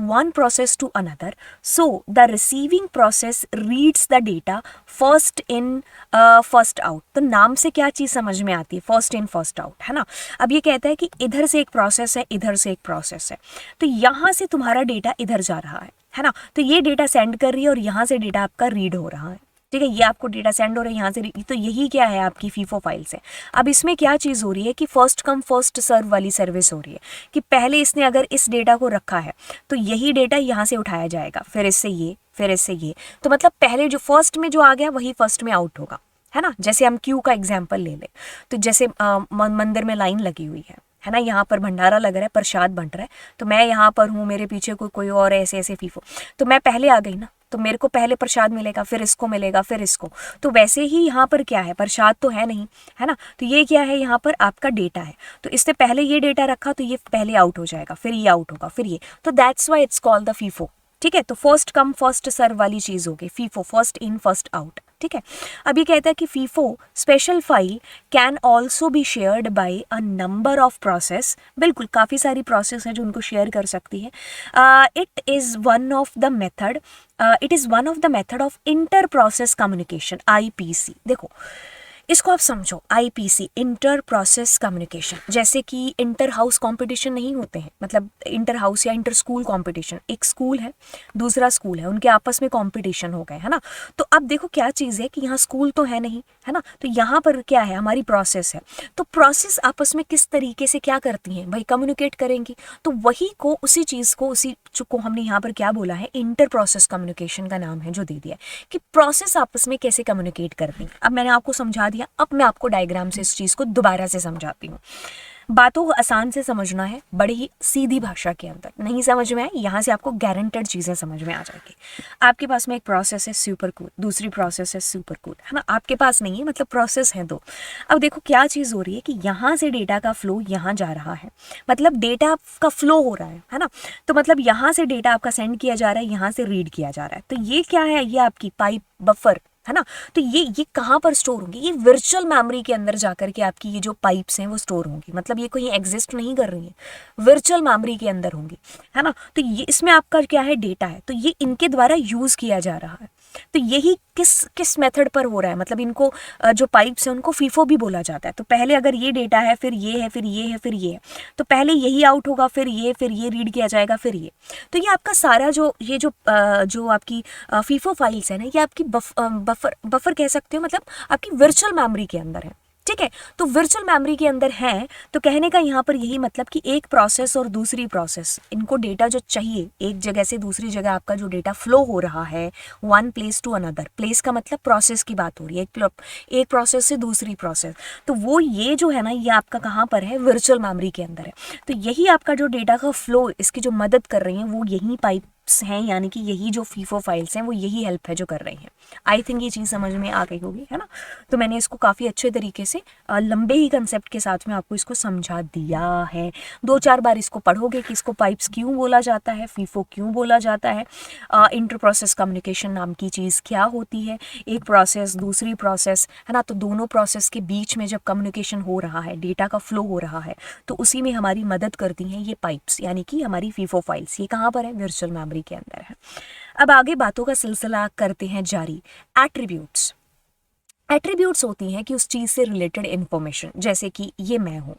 one process to another, so the receiving process reads the data first in first out. तो नाम से क्या चीज़ समझ में आती है, फर्स्ट इन फर्स्ट आउट, है ना। अब ये कहता है कि इधर से एक प्रोसेस है, इधर से एक प्रोसेस है, तो यहाँ से तुम्हारा डेटा इधर जा रहा है ना। तो ये डेटा सेंड कर रही है और यहाँ से डेटा आपका रीड हो रहा है। ठीक है, ये आपको डेटा सेंड हो रहा है यहाँ से, तो यही क्या है आपकी फीफो फाइल्स है। अब इसमें क्या चीज़ हो रही है कि फर्स्ट कम फर्स्ट सर्व वाली सर्विस हो रही है, कि पहले इसने अगर इस डेटा को रखा है तो यही डेटा यहाँ से उठाया जाएगा, फिर इससे ये, फिर इससे ये। तो मतलब पहले जो फर्स्ट में जो आ गया वही फर्स्ट में आउट होगा, है ना। जैसे हम क्यू का एग्जाम्पल ले लें, तो जैसे मंदिर में लाइन लगी हुई है ना, यहाँ पर भंडारा लग रहा है, प्रसाद बंट रहा है, तो मैं यहाँ पर हूँ, मेरे पीछे कोई और ऐसे ऐसे फीफो, तो मैं पहले आ गई ना, तो मेरे को पहले प्रसाद मिलेगा, फिर इसको मिलेगा, फिर इसको। तो वैसे ही यहाँ पर क्या है, प्रसाद तो है नहीं, है ना। तो ये क्या है, यहाँ पर आपका डेटा है, तो इससे पहले ये डेटा रखा तो ये पहले आउट हो जाएगा, फिर ये आउट होगा, फिर ये, तो that's why it's called the FIFO. ठीक है, तो फर्स्ट कम फर्स्ट सर्व वाली चीज़ हो गई FIFO, first in first out. ठीक है, अब ये कहता है कि FIFO special file can also be shared by a number of process. बिल्कुल, काफ़ी सारी प्रोसेस हैं जो उनको शेयर कर सकती है। It is one of the method of inter process communication, IPC। देखो इसको आप समझो, IPC इंटर प्रोसेस कम्युनिकेशन, जैसे कि इंटर हाउस कंपटीशन नहीं होते हैं, मतलब इंटर हाउस या इंटर स्कूल कंपटीशन, एक स्कूल है दूसरा स्कूल है, उनके आपस में कंपटीशन हो गए, है ना। तो अब देखो क्या चीज़ है कि यहाँ स्कूल तो है नहीं, है ना, तो यहाँ पर क्या है, हमारी प्रोसेस है। तो प्रोसेस आपस में किस तरीके से क्या करती हैं भाई, कम्युनिकेट करेंगी। तो वही को, उसी चीज़ को, उसी को हमने यहाँ पर क्या बोला है, इंटर प्रोसेस कम्युनिकेशन का नाम है जो दे दिया है, कि प्रोसेस आपस में कैसे कम्युनिकेट करती हैं। अब मैंने आपको समझा दिया, अब मैं आपको डायग्राम से इस चीज़ को दोबारा से समझाती हूँ। बातों को आसान से समझना है, बड़ी ही सीधी भाषा के अंदर। नहीं समझ में आए, यहाँ से आपको गारंटेड चीज़ें समझ में आ जाएगी। आपके पास में एक प्रोसेस है सुपर कूल, दूसरी प्रोसेस है सुपर कूल, है ना। आपके पास नहीं है, मतलब प्रोसेस है दो। अब देखो क्या चीज़ हो रही है कि यहाँ से डेटा का फ्लो यहाँ जा रहा है, मतलब डेटा का फ्लो हो रहा है ना। तो मतलब यहाँ से डेटा आपका सेंड किया जा रहा है, यहाँ से रीड किया जा रहा है। तो ये क्या है, ये आपकी पाइप बफर, है ना। तो ये कहाँ पर स्टोर होंगी, ये वर्चुअल मेमोरी के अंदर जाकर के आपकी ये जो पाइप्स हैं वो स्टोर होंगी, मतलब ये कोई एग्जिस्ट नहीं कर रही है, वर्चुअल मेमोरी के अंदर होंगी, है ना। तो ये इसमें आपका क्या है, डेटा है, तो ये इनके द्वारा यूज़ किया जा रहा है। तो यही किस मेथड पर हो रहा है, मतलब इनको जो पाइप्स हैं उनको फीफो भी बोला जाता है। तो पहले अगर ये डेटा है, फिर ये है, फिर ये है, फिर ये है, तो पहले यही आउट होगा, फिर ये रीड किया जाएगा, फिर ये। तो ये आपका सारा जो आपकी फीफो फाइल्स है ना, ये आपकी बफर कह सकते हो, मतलब आपकी वर्चुअल मेमोरी के अंदर है। ठीक है, तो वर्चुअल मेमोरी के अंदर है, तो कहने का यहाँ पर यही मतलब कि एक प्रोसेस और दूसरी प्रोसेस, इनको डेटा जो चाहिए, एक जगह से दूसरी जगह आपका जो डेटा फ्लो हो रहा है, one place to another, place का मतलब प्रोसेस की बात हो रही है, एक प्रोसेस से दूसरी प्रोसेस, तो वो ये जो है ना, ये आपका कहाँ पर है, वर्चुअल मेमोरी के अंदर है। तो यही आपका जो डेटा का फ्लो, इसकी जो मदद कर रही है वो यही पाइप पाइप्स हैं, यानी कि यही जो फीफो फाइल्स हैं वो यही हेल्प है जो कर रही हैं। आई थिंक ये चीज़ समझ में आ गई होगी, है ना। तो मैंने इसको काफ़ी अच्छे तरीके से लंबे ही कंसेप्ट के साथ में आपको इसको समझा दिया है। 2-4 बार इसको पढ़ोगे कि इसको पाइप्स क्यों बोला जाता है, फीफो क्यों बोला जाता है, इंटर प्रोसेस कम्युनिकेशन नाम की चीज़ क्या होती है, एक प्रोसेस दूसरी प्रोसेस, है ना। तो दोनों प्रोसेस के बीच में जब कम्युनिकेशन हो रहा है, डेटा का फ्लो हो रहा है, तो उसी में हमारी मदद करती हैं ये पाइप्स, यानी कि हमारी फीफो फाइल्स। ये कहाँ पर है? वर्चुअल मेमोरी के अंदर है। अब आगे बातों का सिलसिला करते हैं जारी। एट्रीब्यूट्स। एट्रीब्यूट्स होती हैं कि उस चीज़ से रिलेटेड इन्फॉर्मेशन, जैसे कि ये मैं हूँ,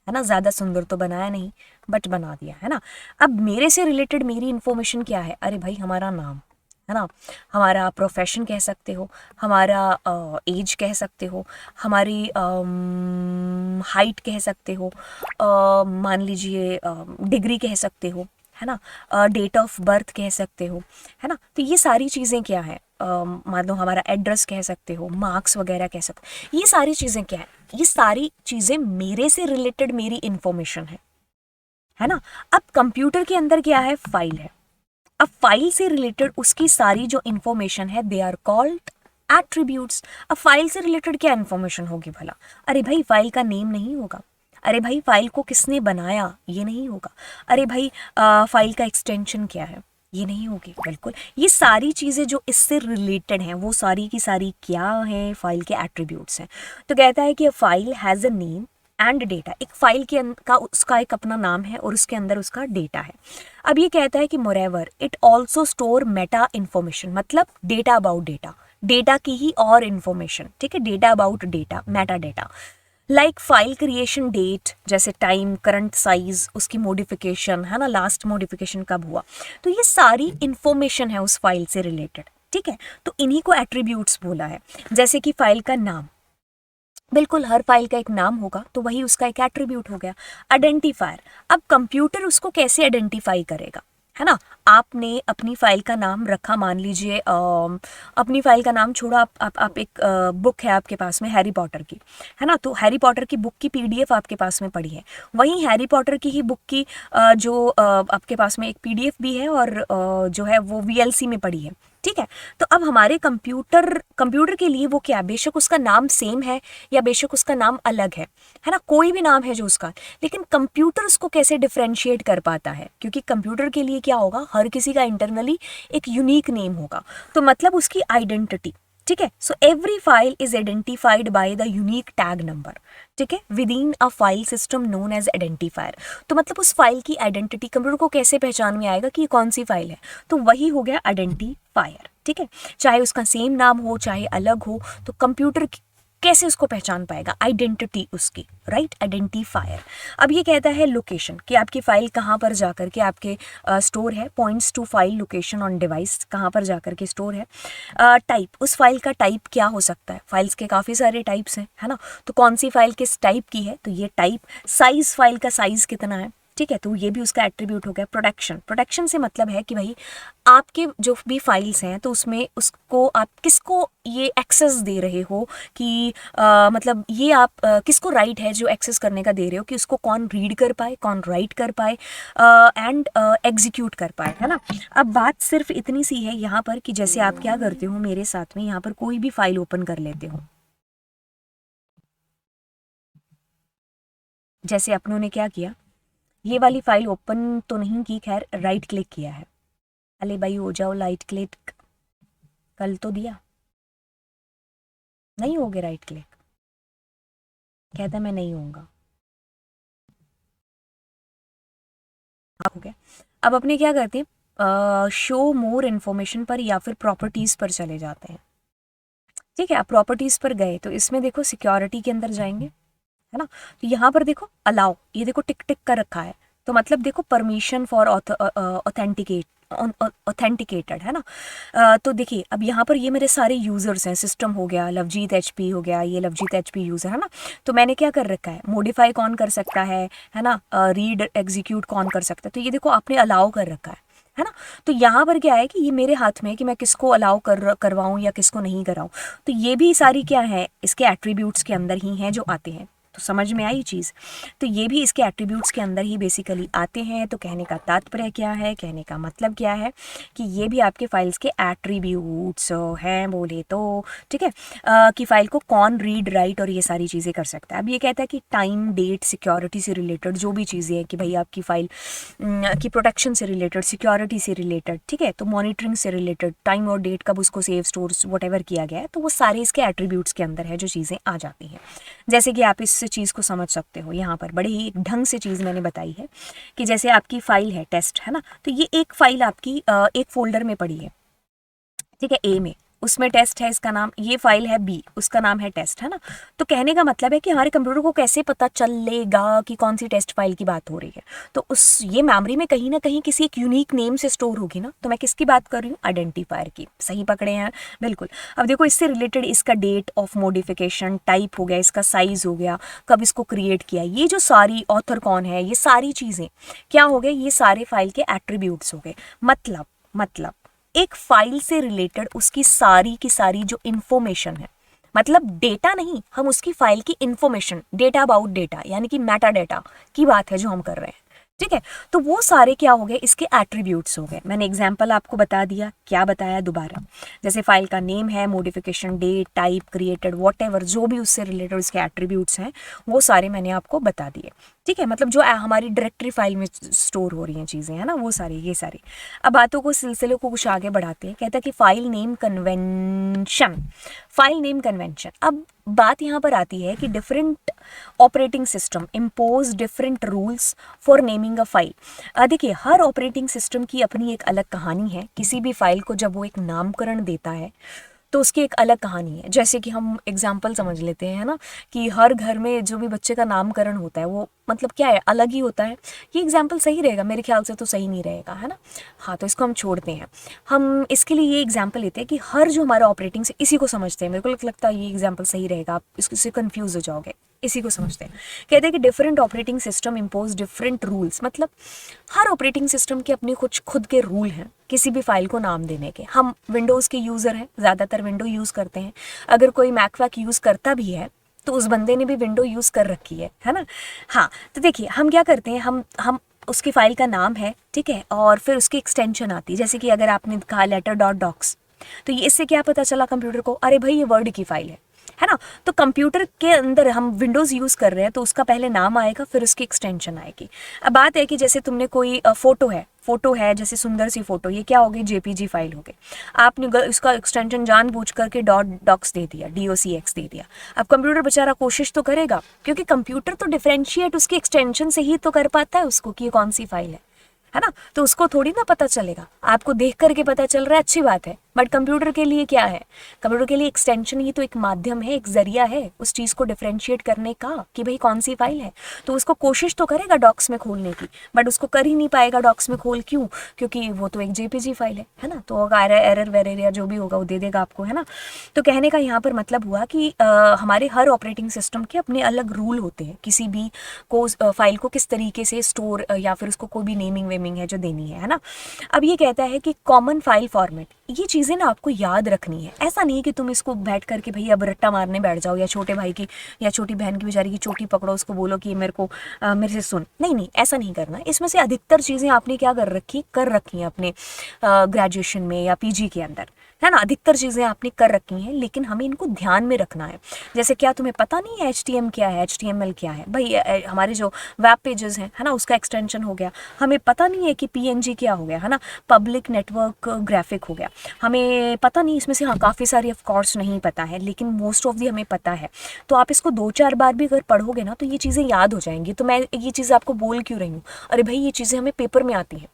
है ना। ज़्यादा सुंदर तो बनाया नहीं बट बना दिया, है ना। अब मेरे से रिलेटेड मेरी इन्फॉर्मेशन क्या है? अरे भाई हमारा नाम, है ना, हमारा प्रोफेशन कह सकते हो, हमारा एज कह सकते हो, हमारी हाइट कह सकते हो, मान लीजिए डिग्री कह सकते हो, है ना, डेट ऑफ बर्थ कह सकते हो, है ना। तो ये सारी चीज़ें क्या है, मान लो हमारा एड्रेस कह सकते हो, मार्क्स वगैरह कह सकते हो। ये सारी चीज़ें क्या है? ये सारी चीज़ें मेरे से रिलेटेड मेरी इन्फॉर्मेशन है ना। अब कंप्यूटर के अंदर क्या है? फाइल है। अब फाइल से रिलेटेड उसकी सारी जो इन्फॉर्मेशन है दे आर कॉल्ड एट्रीब्यूट्स। अब फाइल से रिलेटेड क्या इन्फॉर्मेशन होगी भला? अरे भाई फाइल का नेम नहीं होगा, अरे भाई फाइल को किसने बनाया ये नहीं होगा, अरे भाई फाइल का एक्सटेंशन क्या है ये नहीं होगी। बिल्कुल ये सारी चीज़ें जो इससे रिलेटेड हैं वो सारी की सारी क्या है? फाइल के एट्रीब्यूट्स हैं। तो कहता है कि a file has a name and data. एक फाइल के का उसका एक अपना नाम है और उसके अंदर उसका डेटा है। अब ये कहता है कि moreover it also store meta information, मतलब डेटा अबाउट डेटा, डेटा की ही और इन्फॉर्मेशन, ठीक है, data about data, meta data. Like file creation date, जैसे टाइम, करंट साइज, उसकी मॉडिफिकेशन, है ना, लास्ट मॉडिफिकेशन कब हुआ। तो ये सारी इंफॉर्मेशन है उस फाइल से रिलेटेड, ठीक है। तो इन्हीं को एट्रीब्यूट्स बोला है। जैसे कि फाइल का नाम, बिल्कुल हर फाइल का एक नाम होगा तो वही उसका एक एट्रीब्यूट हो गया। आइडेंटिफायर, अब कंप्यूटर उसको कैसे आइडेंटिफाई करेगा, है ना। आपने अपनी फाइल का नाम रखा, मान लीजिए अपनी फाइल का नाम छोड़ो, आप एक बुक है आपके पास में हैरी पॉटर की, है ना। तो हैरी पॉटर की बुक की पीडीएफ आपके पास में पड़ी है, वहीं हैरी पॉटर की ही बुक की जो आपके पास में एक पीडीएफ भी है और जो है वो वीएलसी में पड़ी है, ठीक है। तो अब हमारे कंप्यूटर के लिए वो क्या, बेशक उसका नाम सेम है या बेशक उसका नाम अलग है ना, कोई भी नाम है जो उसका, लेकिन कंप्यूटर उसको कैसे डिफरेंशिएट कर पाता है? क्योंकि कंप्यूटर के लिए क्या होगा, हर किसी का इंटरनली एक यूनिक नेम होगा, तो मतलब उसकी आइडेंटिटी, ठीक है। So every file is identified by the unique tag number, ठीक है, within a file system known as identifier. तो मतलब उस फाइल की आइडेंटिटी कंप्यूटर को कैसे पहचान में आएगा कि ये कौन सी फाइल है? तो वही हो गया आइडेंटिफायर, ठीक है। चाहे उसका सेम नाम हो चाहे अलग हो, तो कंप्यूटर कैसे उसको पहचान पाएगा? आइडेंटिटी उसकी, राइट, आइडेंटिफायर। अब ये कहता है लोकेशन, कि आपकी फाइल कहाँ पर जाकर के आपके स्टोर है, points to file location on device, कहाँ पर जाकर के स्टोर है। टाइप, उस फाइल का टाइप क्या हो सकता है? फाइल्स के काफ़ी सारे टाइप्स हैं, है ना। तो कौन सी फाइल किस टाइप की है, तो ये टाइप। साइज, फाइल का साइज कितना है, ठीक है, तो ये भी उसका एट्रीब्यूट हो गया। प्रोटेक्शन से मतलब है कि भाई आपके जो भी फाइल्स हैं तो उसमें उसको आप किसको ये एक्सेस दे रहे हो, कि मतलब ये आप किसको राइट है जो एक्सेस करने का दे रहे हो, कि उसको कौन रीड कर पाए, कौन राइट कर पाए एंड एग्जीक्यूट कर पाए, है ना। अब बात सिर्फ इतनी सी है यहाँ पर कि जैसे आप क्या करते हो मेरे साथ में, यहाँ पर कोई भी फाइल ओपन कर लेते हो, जैसे अपनों ने क्या किया, ये वाली फाइल ओपन तो नहीं की, खैर राइट क्लिक किया है। अले भाई हो जाओ, लाइट क्लिक कल तो दिया, नहीं हो गया राइट क्लिक, कहता मैं नहीं होऊंगा, हाँ हो गया। अब अपने क्या करते हैं, शो मोर इन्फॉर्मेशन पर या फिर प्रॉपर्टीज पर चले जाते हैं, ठीक है। आप प्रॉपर्टीज पर गए तो इसमें देखो सिक्योरिटी के अंदर जाएंगे, है ना। तो यहाँ पर देखो अलाउ, ये देखो टिक टिक कर रखा है, तो मतलब देखो परमिशन फॉर ऑथेंटिकेटेड, है ना। तो देखिए अब यहाँ पर ये मेरे सारे यूजर्स हैं, सिस्टम हो गया, लवजीत एचपी हो गया, ये लवजीत एचपी यूजर, है ना। तो मैंने क्या कर रखा है, मॉडिफाई कौन कर सकता है ना, रीड एग्जीक्यूट कौन कर सकता है, तो ये देखो आपने अलाउ कर रखा है ना। तो यहाँ पर क्या है कि ये मेरे हाथ में है कि मैं किसको अलाउ करवाऊँ या किसको नहीं कराऊँ। तो ये भी सारी क्या है, इसके एट्रीब्यूट्स के अंदर ही हैं जो आते हैं। तो समझ में आई चीज़। तो ये भी इसके एट्रीब्यूट्स के अंदर ही बेसिकली आते हैं। तो कहने का तात्पर्य क्या है, कहने का मतलब क्या है कि ये भी आपके फाइल्स के एट्रीब्यूट्स हैं बोले तो, ठीक है। कि फाइल को कौन रीड राइट और ये सारी चीज़ें कर सकता है। अब ये कहता है कि टाइम, डेट, सिक्योरिटी से रिलेटेड जो भी चीज़ें हैं कि भाई आपकी फाइल की प्रोटेक्शन से रिलेटेड, सिक्योरिटी से रिलेटेड, ठीक है, तो मॉनिटरिंग से रिलेटेड, टाइम और डेट कब उसको सेव स्टोर वट किया गया है, तो वो सारे इसके एट्रीब्यूट्स के अंदर है जो चीज़ें आ जाती हैं। जैसे कि आप इस चीज़ को समझ सकते हो, यहाँ पर बड़े ही ढंग से चीज़ मैंने बताई है कि जैसे आपकी फाइल है टेस्ट, है ना, तो ये एक फाइल आपकी एक फोल्डर में पड़ी है, ठीक है, ए में, उसमें टेस्ट है, इसका नाम, ये फाइल है बी, उसका नाम है टेस्ट, है ना। तो कहने का मतलब है कि हमारे कंप्यूटर को कैसे पता चलेगा कि कौन सी टेस्ट फाइल की बात हो रही है। तो उस ये मेमोरी में कहीं ना कहीं किसी एक यूनिक नेम से स्टोर होगी ना। तो मैं किसकी बात कर रही हूँ, आइडेंटिफायर की। सही पकड़े हैं, बिल्कुल। अब देखो इससे रिलेटेड इसका डेट ऑफ मॉडिफिकेशन, टाइप हो गया, इसका साइज हो गया, कब इसको क्रिएट किया, ये जो सारी ऑथर कौन है, ये सारी चीज़ें क्या हो गए, ये सारे फाइल के एट्रीब्यूट्स हो गए। मतलब एक फाइल से रिलेटेड उसकी सारी की सारी जो इंफॉर्मेशन है, मतलब डेटा नहीं, हम उसकी फाइल की इंफॉर्मेशन, डेटा अबाउट डेटा, यानी कि मेटा डेटा की बात है जो हम कर रहे हैं, ठीक है। तो वो सारे क्या हो गए, इसके एट्रीब्यूट्स हो गए। मैंने एग्जांपल आपको बता दिया, क्या बताया दोबारा, जैसे फाइल का नेम है, modification, date, type, created, whatever जो भी उससे रिलेटेड उसके एट्रीब्यूट्स हैं वो सारे मैंने आपको बता दिए, ठीक है। मतलब जो हमारी डायरेक्टरी फाइल में स्टोर हो रही हैं चीज़ें, है ना, वो सारी, ये सारी। अब बातों को, सिलसिले को कुछ आगे बढ़ाते हैं। कहता है कि file name convention, file name convention. अब बात यहाँ पर आती है कि different operating system impose different rules for naming a file. देखिए हर ऑपरेटिंग सिस्टम की अपनी एक अलग कहानी है। किसी भी फाइल को जब वो एक नामकरण देता है तो उसकी एक अलग कहानी है। जैसे कि हम एग्जाम्पल समझ लेते हैं, है ना, कि हर घर में जो भी बच्चे का नामकरण होता है वो मतलब क्या है, अलग ही होता है। ये एग्जाम्पल सही रहेगा मेरे ख्याल से, तो सही नहीं रहेगा, है ना। हाँ, तो इसको हम छोड़ते हैं। हम इसके लिए ये एग्जाम्पल लेते हैं कि हर जो हमारा ऑपरेटिंग से, इसी को समझते हैं, मेरे को लगता है ये एग्जाम्पल सही रहेगा, आप इससे कन्फ्यूज हो जाओगे। इसी को समझते हैं। कहते हैं कि different operating system impose different rules, मतलब हर ऑपरेटिंग सिस्टम के अपने कुछ खुद के रूल हैं किसी भी फाइल को नाम देने के। हम विंडोज़ के यूज़र हैं, ज़्यादातर विंडो यूज़ करते हैं। अगर कोई मैक वैक यूज़ करता भी है तो उस बंदे ने भी विंडो यूज़ कर रखी है ना। हाँ, तो देखिए हम क्या करते हैं, हम उसकी फाइल का नाम है, ठीक है, और फिर उसकी एक्सटेंशन आती है। जैसे कि अगर आपने कहा लेटर डॉट डॉक्स, तो ये इससे क्या पता चला कंप्यूटर को, अरे भाई ये वर्ड की फाइल है ना। तो कंप्यूटर के अंदर हम विंडोज़ यूज़ कर रहे हैं तो उसका पहले नाम आएगा, फिर उसकी एक्सटेंशन आएगी। अब बात है कि जैसे तुमने कोई फोटो है जैसे सुंदर सी फोटो, ये क्या हो गई, जेपीजी फाइल हो गई। आपने उसका एक्सटेंशन जानबूझ करके डॉट डॉक्स दे दिया, DOCX दे दिया। अब कंप्यूटर बेचारा कोशिश तो करेगा, क्योंकि कंप्यूटर तो डिफरेंशिएट उसकी एक्सटेंशन से ही तो कर पाता है उसको कि ये कौन सी फाइल है ना। तो उसको थोड़ी ना पता चलेगा, आपको देख करके पता चल रहा है, अच्छी बात है, बट कंप्यूटर के लिए क्या है, कंप्यूटर के लिए एक्सटेंशन ही तो एक माध्यम है, एक जरिया है उस चीज़ को डिफरेंशिएट करने का कि भाई कौन सी फाइल है। तो उसको कोशिश तो करेगा डॉक्स में खोलने की, बट उसको कर ही नहीं पाएगा डॉक्स में खोल, क्यों, क्योंकि वो तो एक JPG फाइल है ना। तो एरर वेरर या जो भी होगा वो दे देगा आपको, है ना। तो कहने का यहाँ पर मतलब हुआ कि हमारे हर ऑपरेटिंग सिस्टम के अपने अलग रूल होते हैं किसी भी को फाइल को किस तरीके से स्टोर या फिर उसको कोई भी नेमिंग वेमिंग है जो देनी है ना। अब ये कहता है कि कॉमन फाइल फॉर्मेट, ये चीज़ें ना आपको याद रखनी है। ऐसा नहीं कि तुम इसको बैठ करके भाई अब रट्टा मारने बैठ जाओ, या छोटे भाई की या छोटी बहन की बेचारी की चोटी पकड़ो, उसको बोलो कि मेरे को मेरे से सुन। नहीं, ऐसा नहीं करना। इसमें से अधिकतर चीज़ें आपने क्या कर रखी हैं अपने ग्रेजुएशन में या PG के अंदर, है ना। अधिकतर चीज़ें आपने कर रखी हैं, लेकिन हमें इनको ध्यान में रखना है। जैसे क्या तुम्हें पता नहीं है HTML क्या है, HTML क्या है भाई, हमारे जो वेब पेजेस हैं, है ना, उसका एक्सटेंशन हो गया। हमें पता नहीं है कि PNG क्या हो गया, है ना, पब्लिक नेटवर्क ग्राफिक हो गया। हमें पता नहीं, इसमें से हाँ काफ़ी सारी ऑफ कोर्स नहीं पता है, लेकिन मोस्ट ऑफ दी हमें पता है। तो आप इसको 2-4 बार भी अगर पढ़ोगे ना तो ये चीज़ें याद हो जाएंगी। तो मैं ये चीज़ आपको बोल क्यों रही हूँ, अरे भाई ये चीज़ें हमें पेपर में आती हैं,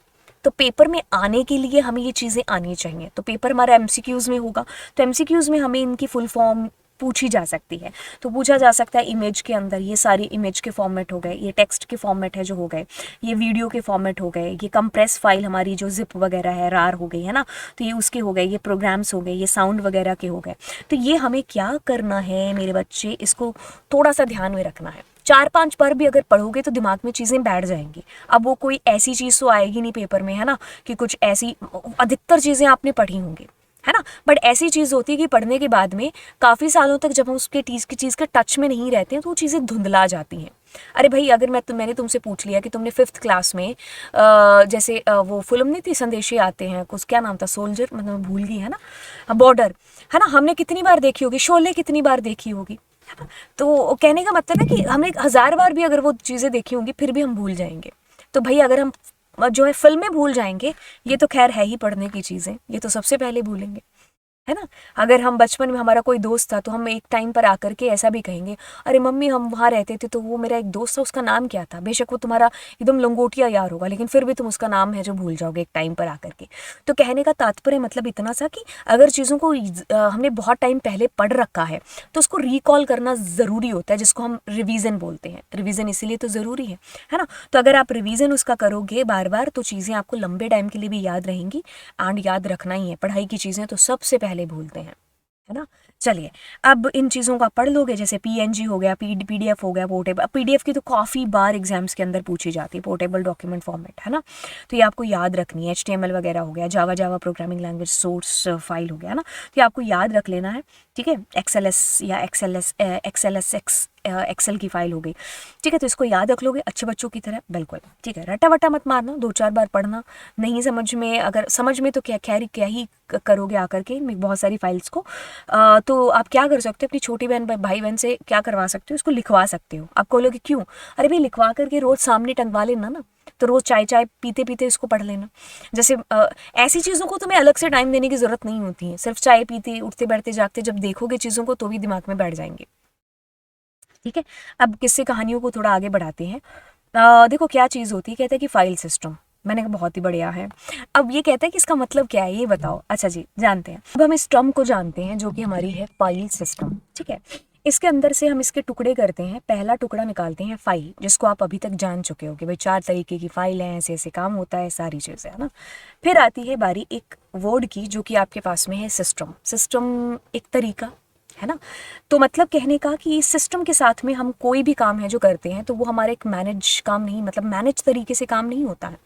तो पेपर में आने के लिए हमें ये चीज़ें आनी चाहिए। तो पेपर हमारा MCQs में होगा, तो MCQs में हमें इनकी फुल फॉर्म पूछी जा सकती है। तो पूछा जा सकता है इमेज के अंदर, ये सारी इमेज के फॉर्मेट हो गए, ये टेक्स्ट के फॉर्मेट है जो हो गए, ये वीडियो के फॉर्मेट हो गए, ये कंप्रेस फाइल हमारी जो जिप वगैरह है, रार हो गई, है ना, तो ये उसके हो गए, ये प्रोग्राम्स हो गए, ये साउंड वगैरह के हो गए। तो ये हमें क्या करना है मेरे बच्चे, इसको थोड़ा सा ध्यान में रखना है। 4-5 बार भी अगर पढ़ोगे तो दिमाग में चीज़ें बैठ जाएंगी। अब वो कोई ऐसी चीज़ तो आएगी नहीं पेपर में, है ना, कि कुछ ऐसी, अधिकतर चीज़ें आपने पढ़ी होंगी, है ना। बट ऐसी चीज़ होती है कि पढ़ने के बाद में काफ़ी सालों तक जब हम उसके चीज़ के टच में नहीं रहते हैं तो वो चीज़ें धुंधला जाती हैं। अरे भाई, अगर मैंने तुमसे पूछ लिया कि तुमने 5th क्लास में जैसे वो फिल्म नहीं थी, संदेशे आते हैं, कुछ क्या नाम था, सोल्जर, मतलब भूल गई, है ना, बॉर्डर, है ना, हमने कितनी बार देखी होगी, शोले कितनी बार देखी होगी, है ना। तो कहने का मतलब है कि हमने 1000 बार भी अगर वो चीज़ें देखी होंगी फिर भी हम भूल जाएंगे। तो भाई अगर हम जो है फिल्में भूल जाएंगे, ये तो खैर है ही पढ़ने की चीज़ें, ये तो सबसे पहले भूलेंगे, है ना। अगर हम बचपन में हमारा कोई दोस्त था तो हम एक टाइम पर आकर के ऐसा भी कहेंगे, अरे मम्मी हम वहाँ रहते थे तो वो मेरा एक दोस्त था, उसका नाम क्या था, बेशक वो तुम्हारा एकदम लंगोटिया यार होगा लेकिन फिर भी तुम उसका नाम है जो भूल जाओगे एक टाइम पर आकर के। तो कहने का तात्पर्य मतलब इतना सा कि अगर चीज़ों को हमने बहुत टाइम पहले पढ़ रखा है तो उसको रिकॉल करना ज़रूरी होता है, जिसको हम रिवीजन बोलते हैं। रिवीजन इसीलिए तो ज़रूरी है ना। तो अगर आप रिवीजन उसका करोगे बार बार तो चीज़ें आपको लंबे टाइम के लिए भी याद रहेंगी, एंड याद रखना ही है पढ़ाई की चीज़ें तो सबसे पहले भूलते हैं, है ना। चलिए, अब इन चीज़ों का पढ़ लोगे, जैसे पीएनजी हो गया, पीडीएफ हो गया, पोर्टेबल। पीडीएफ की तो काफ़ी बार एग्जाम्स के अंदर पूछी जाती है, पोर्टेबल डॉक्यूमेंट फॉर्मेट, है ना। तो ये आपको याद रखनी है। एचटीएमएल वगैरह हो गया, Java programming language source file हो गया ना, तो ये आपको याद रख लेना है, ठीक है। एक्सएलएस या एक्सएलएसएक्स एक्सेल की फाइल हो गई, ठीक है। तो इसको याद रख लोगे अच्छे बच्चों की तरह, बिल्कुल ठीक है। रटा वटा मत मारना, 2-4 बार पढ़ना, नहीं समझ में, अगर समझ में तो क्या ही करोगे आकर के बहुत सारी फाइल्स को। तो आप क्या कर सकते हो, अपनी छोटी बहन भाई बहन से क्या करवा सकते हो, इसको लिखवा सकते हो। आप बोलोगे क्यों, अरे भाई लिखवा करके रोज सामने टंगवा लेना ना, तो रोज चाय चाय पीते पीते इसको पढ़ लेना। जैसे ऐसी चीज़ों को तुम्हें अलग से टाइम देने की ज़रूरत नहीं होती है, सिर्फ चाय पीते उठते बैठते जागते जब देखोगे चीज़ों को तो भी दिमाग में बैठ जाएंगे, ठीक है। अब किस्से कहानियों को थोड़ा आगे बढ़ाते हैं। देखो क्या चीज़ होती है, कहते हैं कि फाइल सिस्टम, मैंने कहा बहुत ही बढ़िया है। अब ये कहते हैं कि इसका मतलब क्या है ये बताओ। अच्छा जी, जानते हैं। अब हम इस टर्म को जानते हैं जो कि हमारी है फाइल सिस्टम, ठीक है। इसके अंदर से हम इसके टुकड़े करते हैं। पहला टुकड़ा निकालते हैं फाइल, जिसको आप अभी तक जान चुके हो कि भाई 4 तरीके की फाइल है, ऐसे ऐसे काम होता है, सारी चीज़ें, है ना। फिर आती है बारी एक वर्ड की जो कि आपके पास में है सिस्टम। सिस्टम एक तरीका, है ना। तो मतलब कहने का कि इस सिस्टम के साथ में हम कोई भी काम है जो करते हैं तो वो हमारा एक मैनेज काम नहीं, मतलब मैनेज तरीके से काम नहीं होता है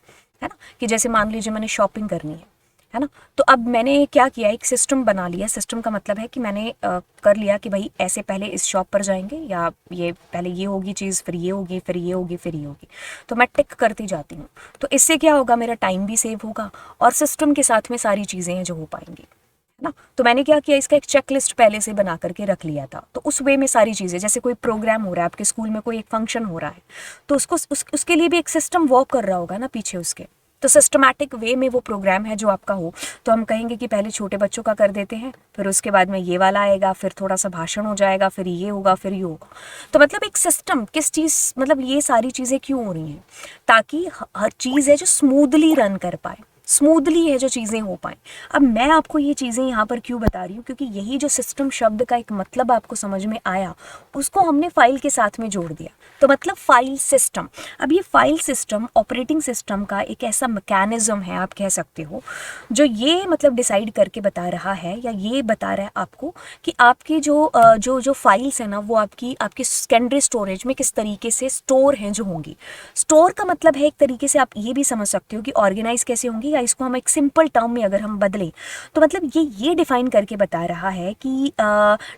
ना। कि जैसे मान लीजिए मैंने शॉपिंग करनी है ना, तो अब मैंने क्या किया, एक सिस्टम बना लिया। सिस्टम का मतलब है कि मैंने कर लिया कि भाई ऐसे पहले इस शॉप पर जाएंगे, या ये पहले ये होगी चीज़, फिर ये होगी, फिर ये होगी, फिर ये होगी। तो मैं टिक करती जाती हूँ। तो इससे क्या होगा, मेरा टाइम भी सेव होगा और सिस्टम के साथ में सारी चीज़ें हैं जो हो पाएंगी, ना। तो मैंने क्या किया, इसका एक चेकलिस्ट पहले से बना करके रख लिया था। तो उस वे में सारी चीज़ें, जैसे कोई प्रोग्राम हो रहा है आपके स्कूल में, कोई एक फंक्शन हो रहा है, तो उसके लिए भी एक सिस्टम वर्क कर रहा होगा ना पीछे उसके। तो सिस्टमैटिक वे में वो प्रोग्राम है जो आपका हो, तो हम कहेंगे कि पहले छोटे बच्चों का कर देते हैं, फिर उसके बाद में ये वाला आएगा, फिर थोड़ा सा भाषण हो जाएगा, फिर ये होगा, फिर ये होगा। तो मतलब एक सिस्टम, किस चीज़, मतलब ये सारी चीज़ें क्यों हो रही हैं, ताकि हर चीज़ है जो स्मूथली रन कर पाए, स्मूथली है जो चीज़ें हो पाएँ। अब मैं आपको ये चीज़ें यहाँ पर क्यों बता रही हूँ, क्योंकि यही जो सिस्टम शब्द का एक मतलब आपको समझ में आया, उसको हमने फाइल के साथ में जोड़ दिया, तो मतलब फाइल सिस्टम। अब ये फाइल सिस्टम ऑपरेटिंग सिस्टम का एक ऐसा मैकेनिज्म है, आप कह सकते हो, जो ये मतलब डिसाइड करके बता रहा है, या ये बता रहा है आपको कि आपकी जो फाइल्स है ना, वो आपकी सेकेंडरी स्टोरेज में किस तरीके से स्टोर हैं जो होंगी। स्टोर का मतलब है एक तरीके से आप ये भी समझ सकते हो कि ऑर्गेनाइज कैसे होंगी, या इसको हम एक सिंपल टर्म में अगर हम बदलें तो मतलब ये डिफाइन करके बता रहा है कि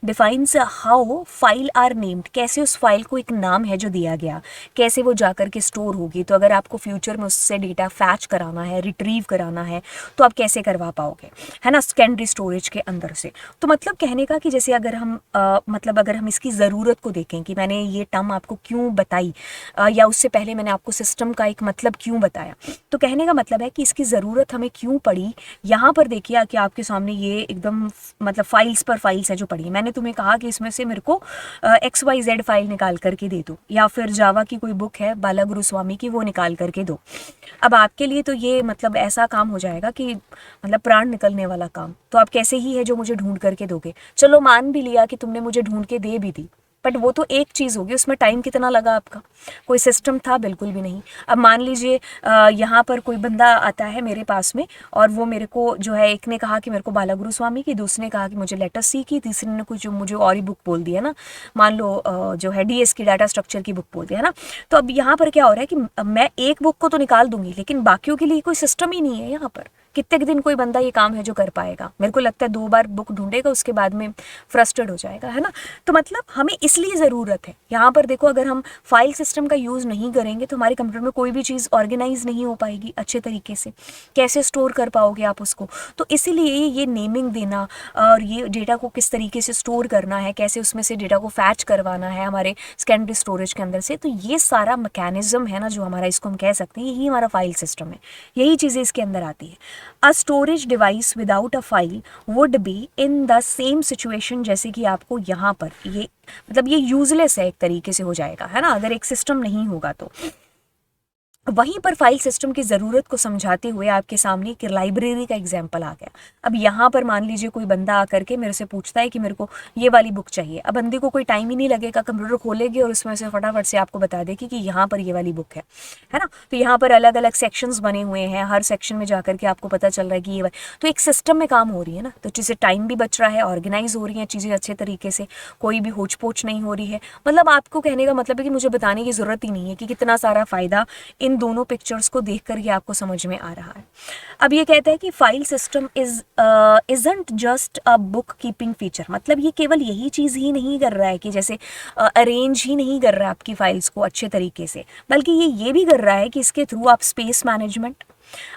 defines how file are named, कैसे उस फाइल को एक नाम है जो दिया गया, कैसे वो जाकर के स्टोर होगी। तो अगर आपको फ्यूचर में उससे डेटा फैच कराना है, रिट्रीव कराना है, तो आप कैसे करवा पाओगे, है ना, सेकेंडरी स्टोरेज के अंदर से। तो मतलब कहने का कि जैसे अगर हम मतलब अगर हम इसकी ज़रूरत को देखें कि मैंने ये टर्म आपको क्यों बताई, या उससे पहले मैंने आपको सिस्टम का एक मतलब क्यों बताया, तो कहने का मतलब है कि इसकी ज़रूरत हमें क्यों पड़ी। यहाँ पर देखिए कि आपके सामने ये एकदम मतलब फाइल्स पर फाइल्स है जो पड़ी। मैंने तुम्हें कहा कि इसमें से मेरे को XYZ फाइल निकाल करके दे दो, या फिर जावा की कोई बुक है बाला गुरुस्वामी की, वो निकाल करके दो। अब आपके लिए तो ये मतलब ऐसा काम हो जाएगा कि मतलब प्राण निकलने वाला काम। तो आप कैसे ही है जो मुझे ढूंढ करके दोगे, चलो मान भी लिया कि तुमने मुझे ढूंढ के दे भी दी, बट वो तो एक चीज़ होगी, उसमें टाइम कितना लगा आपका, कोई सिस्टम था बिल्कुल भी नहीं। अब मान लीजिए यहाँ पर कोई बंदा आता है मेरे पास में, और वो मेरे को जो है, एक ने कहा कि मेरे को बाला गुरुस्वामी की, दूसरे ने कहा कि मुझे लेटर सी की, तीसरे ने कुछ मुझे और ही बुक बोल दिया ना, मान लो जो है DS की डाटा स्ट्रक्चर की बुक बोल दिया ना। तो अब यहाँ पर क्या हो रहा है कि मैं एक बुक को तो निकाल दूंगी, लेकिन बाकियों के लिए कोई सिस्टम ही नहीं है यहाँ पर, कितने दिन कोई बंदा ये काम है जो कर पाएगा? मेरे को लगता है 2 बार बुक ढूंढेगा, उसके बाद में फ्रस्ट्रेट हो जाएगा, है ना। तो मतलब हमें इसलिए ज़रूरत है यहाँ पर। देखो, अगर हम फाइल सिस्टम का यूज़ नहीं करेंगे तो हमारे कंप्यूटर में कोई भी चीज़ ऑर्गेनाइज नहीं हो पाएगी अच्छे तरीके से। कैसे स्टोर कर पाओगे आप उसको? तो इसीलिए ये नेमिंग देना और ये डेटा को किस तरीके से स्टोर करना है, कैसे उसमें से डेटा को फैच करवाना है हमारे सेकेंडरी स्टोरेज के अंदर से, तो ये सारा मैकेनिज्म है ना जो हमारा, इसको हम कह सकते हैं यही हमारा फाइल सिस्टम है। यही चीज़ें इसके अंदर आती है। A storage device without a file would be in the same situation, जैसे कि आपको यहाँ पर ये मतलब ये यूजलेस है एक तरीके से हो जाएगा, है ना, अगर एक सिस्टम नहीं होगा तो। वहीं पर फाइल सिस्टम की ज़रूरत को समझाते हुए आपके सामने एक लाइब्रेरी का एग्जाम्पल आ गया। अब यहाँ पर मान लीजिए कोई बंदा आकर के मेरे से पूछता है कि मेरे को ये वाली बुक चाहिए। अब बंदे को कोई टाइम ही नहीं लगेगा, कंप्यूटर खोलेगी और उसमें से फटाफट से आपको बता देगी कि यहाँ पर ये वाली बुक है ना। तो यहाँ पर अलग अलग सेक्शंस बने हुए हैं, हर सेक्शन में जाकर के आपको पता चल रहा है कि ये तो एक सिस्टम में काम हो रही है ना, तो जिससे टाइम भी बच रहा है, ऑर्गेनाइज हो रही हैं चीज़ें अच्छे तरीके से, कोई भी होच पोच नहीं हो रही है। मतलब आपको कहने का मतलब है कि मुझे बताने की ज़रूरत ही नहीं है कि कितना सारा फ़ायदा इन दोनों पिक्चर्स को देख करके आपको समझ में आ रहा है। अब ये कहता है कि file system isn't just a book keeping feature, मतलब ये केवल यही चीज़ ही नहीं कर रहा है कि जैसे अरेंज ही नहीं कर रहा है आपकी फाइल्स को अच्छे तरीके से, बल्कि ये भी कर रहा है कि इसके थ्रू आप स्पेस मैनेजमेंट,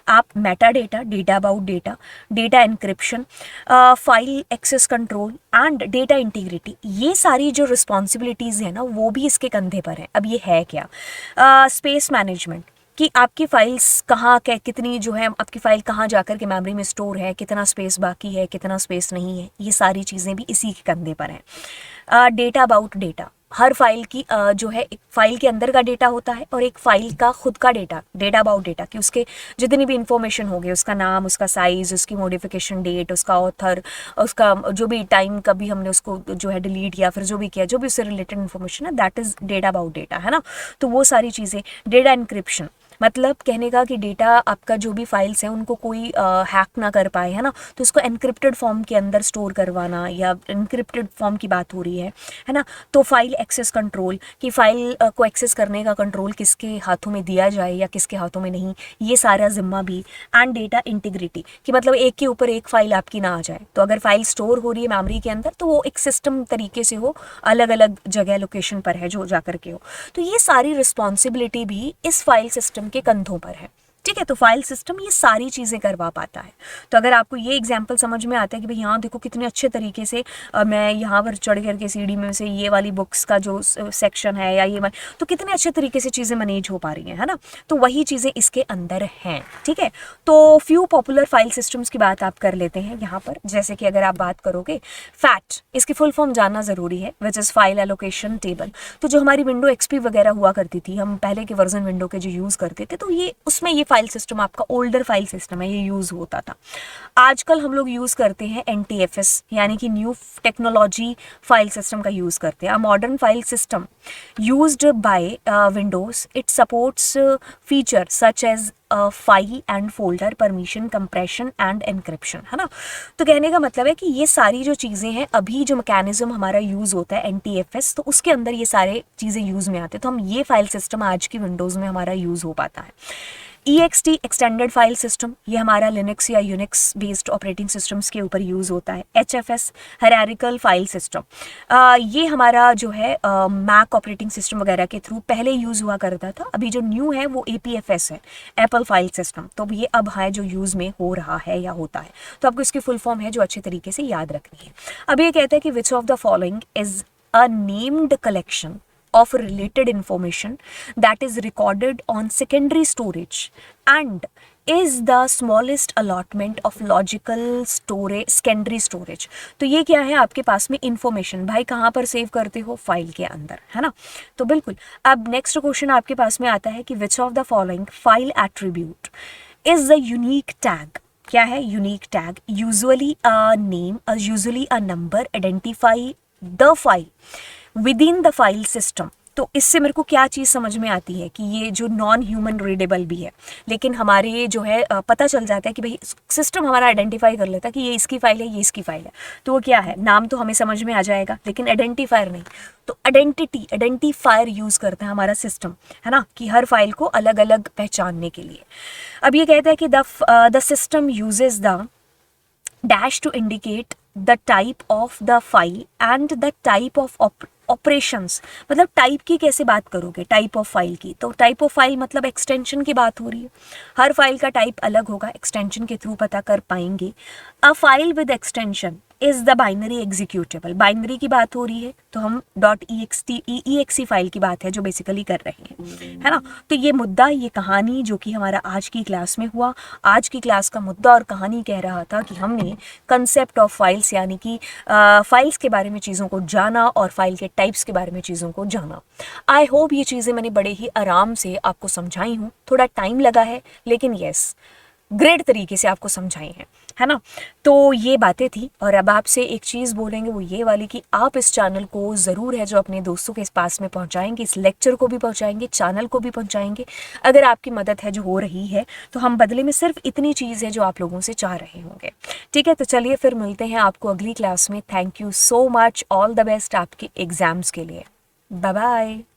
आप meta data, data about data, data encryption, file access control and data integrity, ये सारी जो रिस्पॉन्सिबिलिटीज़ है ना वो भी इसके कंधे पर है। अब ये है क्या? स्पेस मैनेजमेंट, कि आपकी फाइल्स कहाँ कितनी जो है आपकी फ़ाइल कहाँ जाकर के मेमोरी में स्टोर है, कितना स्पेस बाकी है, कितना स्पेस नहीं है, ये सारी चीज़ें भी इसी के कंधे पर हैं। Data about data, her file की जो है एक फाइल के अंदर का डेटा होता है और एक फाइल का खुद का डेटा, डेटा अबाउट डेटा, कि उसके जितनी भी इंफॉर्मेशन होगी, उसका नाम, उसका साइज़, उसकी मॉडिफिकेशन डेट, उसका ऑथर, उसका जो भी टाइम कभी हमने उसको जो है डिलीट या फिर जो भी किया, जो भी उससे रिलेटेड इन्फॉर्मेशन है, that is data about data, है ना। तो वो सारी चीज़ें। डेटा इंक्रिप्शन, मतलब कहने का कि डेटा आपका जो भी फाइल्स हैं उनको कोई हैक ना कर पाए, है ना, तो उसको एनक्रिप्टेड फॉर्म के अंदर स्टोर करवाना, या एनक्रिप्टेड फॉर्म की बात हो रही है ना। तो फाइल एक्सेस कंट्रोल, कि फाइल को एक्सेस करने का कंट्रोल किसके हाथों में दिया जाए या किसके हाथों में नहीं, ये सारा जिम्मा भी। एंड डेटा इंटीग्रिटी, कि मतलब एक के ऊपर एक फाइल आपकी ना आ जाए, तो अगर फाइल स्टोर हो रही है मेमोरी के अंदर तो वो एक सिस्टम तरीके से हो, अलग अलग जगह लोकेशन पर है जो जाकर के हो। तो ये सारी रिस्पॉन्सिबिलिटी भी इस फाइल सिस्टम के कंधों पर है, ठीक है। तो फाइल सिस्टम ये सारी चीज़ें करवा पाता है। तो अगर आपको ये एग्जांपल समझ में आता है कि भाई यहाँ देखो कितने अच्छे तरीके से मैं यहाँ पर चढ़ करके सीढ़ी में से ये वाली बुक्स का जो सेक्शन है या ये तो कितने अच्छे तरीके से चीज़ें मैनेज हो पा रही हैं, है ना। तो वही चीज़ें इसके अंदर हैं, ठीक है। तो फ्यू पॉपुलर फाइल सिस्टम्स की बात आप कर लेते हैं यहाँ पर। जैसे कि अगर आप बात करोगे फैट, इसकी फुल फॉर्म जानना ज़रूरी है, which is file allocation table. तो जो हमारी विंडो एक्सपी वगैरह हुआ करती थी, हम पहले के वर्जन विंडो के जो यूज़ करते थे, तो ये उसमें ये फाइल सिस्टम आपका ओल्डर फाइल सिस्टम है, ये यूज़ होता था। आजकल हम लोग यूज़ करते हैं NTFS, यानी कि न्यू टेक्नोलॉजी फाइल सिस्टम का यूज़ करते हैं। A modern file system used by Windows, it supports feature such as file and folder permission, compression and encryption, है ना। तो कहने का मतलब है कि ये सारी जो चीज़ें हैं, अभी जो मैकेनिज्म हमारा यूज़ होता है NTFS, तो उसके अंदर ये सारे चीज़ें यूज़ में आते हैं। तो हम ये फाइल सिस्टम आज की विंडोज़ में हमारा यूज़ हो पाता है। EXT एक्सटेंडेड फाइल सिस्टम, ये हमारा लिनक्स या यूनिक्स बेस्ड ऑपरेटिंग सिस्टम्स के ऊपर यूज़ होता है। HFS हायरार्किकल फाइल सिस्टम, ये हमारा जो है मैक ऑपरेटिंग सिस्टम वगैरह के थ्रू पहले यूज़ हुआ करता था। अभी जो न्यू है वो APFS है, एप्पल फाइल सिस्टम। तो ये अब है जो यूज़ में हो रहा है या होता है। तो आपको इसकी फुल फॉर्म है जो अच्छे तरीके से याद रखनी है। अब ये कहता है कि which of the following is a named collection of related information that is recorded on secondary storage and is the smallest allotment of logical storage secondary storage। तो ये क्या है आपके पास में इंफॉर्मेशन, भाई कहाँ पर सेव करते हो, फाइल के अंदर, है ना। तो बिल्कुल। अब नेक्स्ट क्वेश्चन आपके पास में आता है कि which of the following file attribute is the unique tag. क्या है unique tag? Usually a name, usually a number, identify the file within the file system तो इससे मेरे को क्या चीज़ समझ में आती है कि ये जो नॉन ह्यूमन रीडेबल भी है, लेकिन हमारे जो है पता चल जाता है कि भाई सिस्टम हमारा आइडेंटिफाई कर लेता है कि ये इसकी फाइल है, ये इसकी फाइल है। तो वो क्या है, नाम तो हमें समझ में आ जाएगा लेकिन आइडेंटिफायर नहीं। तो आइडेंटिफायर यूज़ करता है हमारा सिस्टम, है ना, कि हर फाइल को अलग अलग पहचानने के लिए। अब ये कहता है कि the system uses the dash to indicate the type of the file and the type of operations. मतलब टाइप की कैसे बात करोगे, टाइप ऑफ फाइल की, तो टाइप ऑफ फाइल मतलब एक्सटेंशन की बात हो रही है। हर फाइल का टाइप अलग होगा, एक्सटेंशन के थ्रू पता कर पाएंगे। A file with extension is the binary executable, binary की बात हो रही है तो हम .exe फाइल की बात है जो बेसिकली कर रहे हैं, है ना। तो ये मुद्दा, ये कहानी जो कि हमारा आज की क्लास में हुआ, आज की क्लास का मुद्दा और कहानी कह रहा था कि हमने कंसेप्ट ऑफ फाइल्स यानी कि फाइल्स के बारे में चीज़ों को जाना और फाइल के टाइप्स के बारे में चीज़ों को जाना। आई होप ये चीज़ें मैंने बड़े ही आराम से आपको समझाई हूँ, थोड़ा टाइम लगा है लेकिन यस ग्रेट तरीके से आपको समझाई है ना। तो ये बातें थी, और अब आपसे एक चीज़ बोलेंगे वो ये वाली कि आप इस चैनल को ज़रूर है जो अपने दोस्तों के पास में पहुंचाएंगे, इस लेक्चर को भी पहुंचाएंगे, चैनल को भी पहुंचाएंगे। अगर आपकी मदद है जो हो रही है तो हम बदले में सिर्फ इतनी चीज़ है जो आप लोगों से चाह रहे होंगे। ठीक है, तो चलिए फिर मिलते हैं आपको अगली क्लास में। Thank you so much, all the best आपके एग्ज़ाम्स के लिए। Bye bye.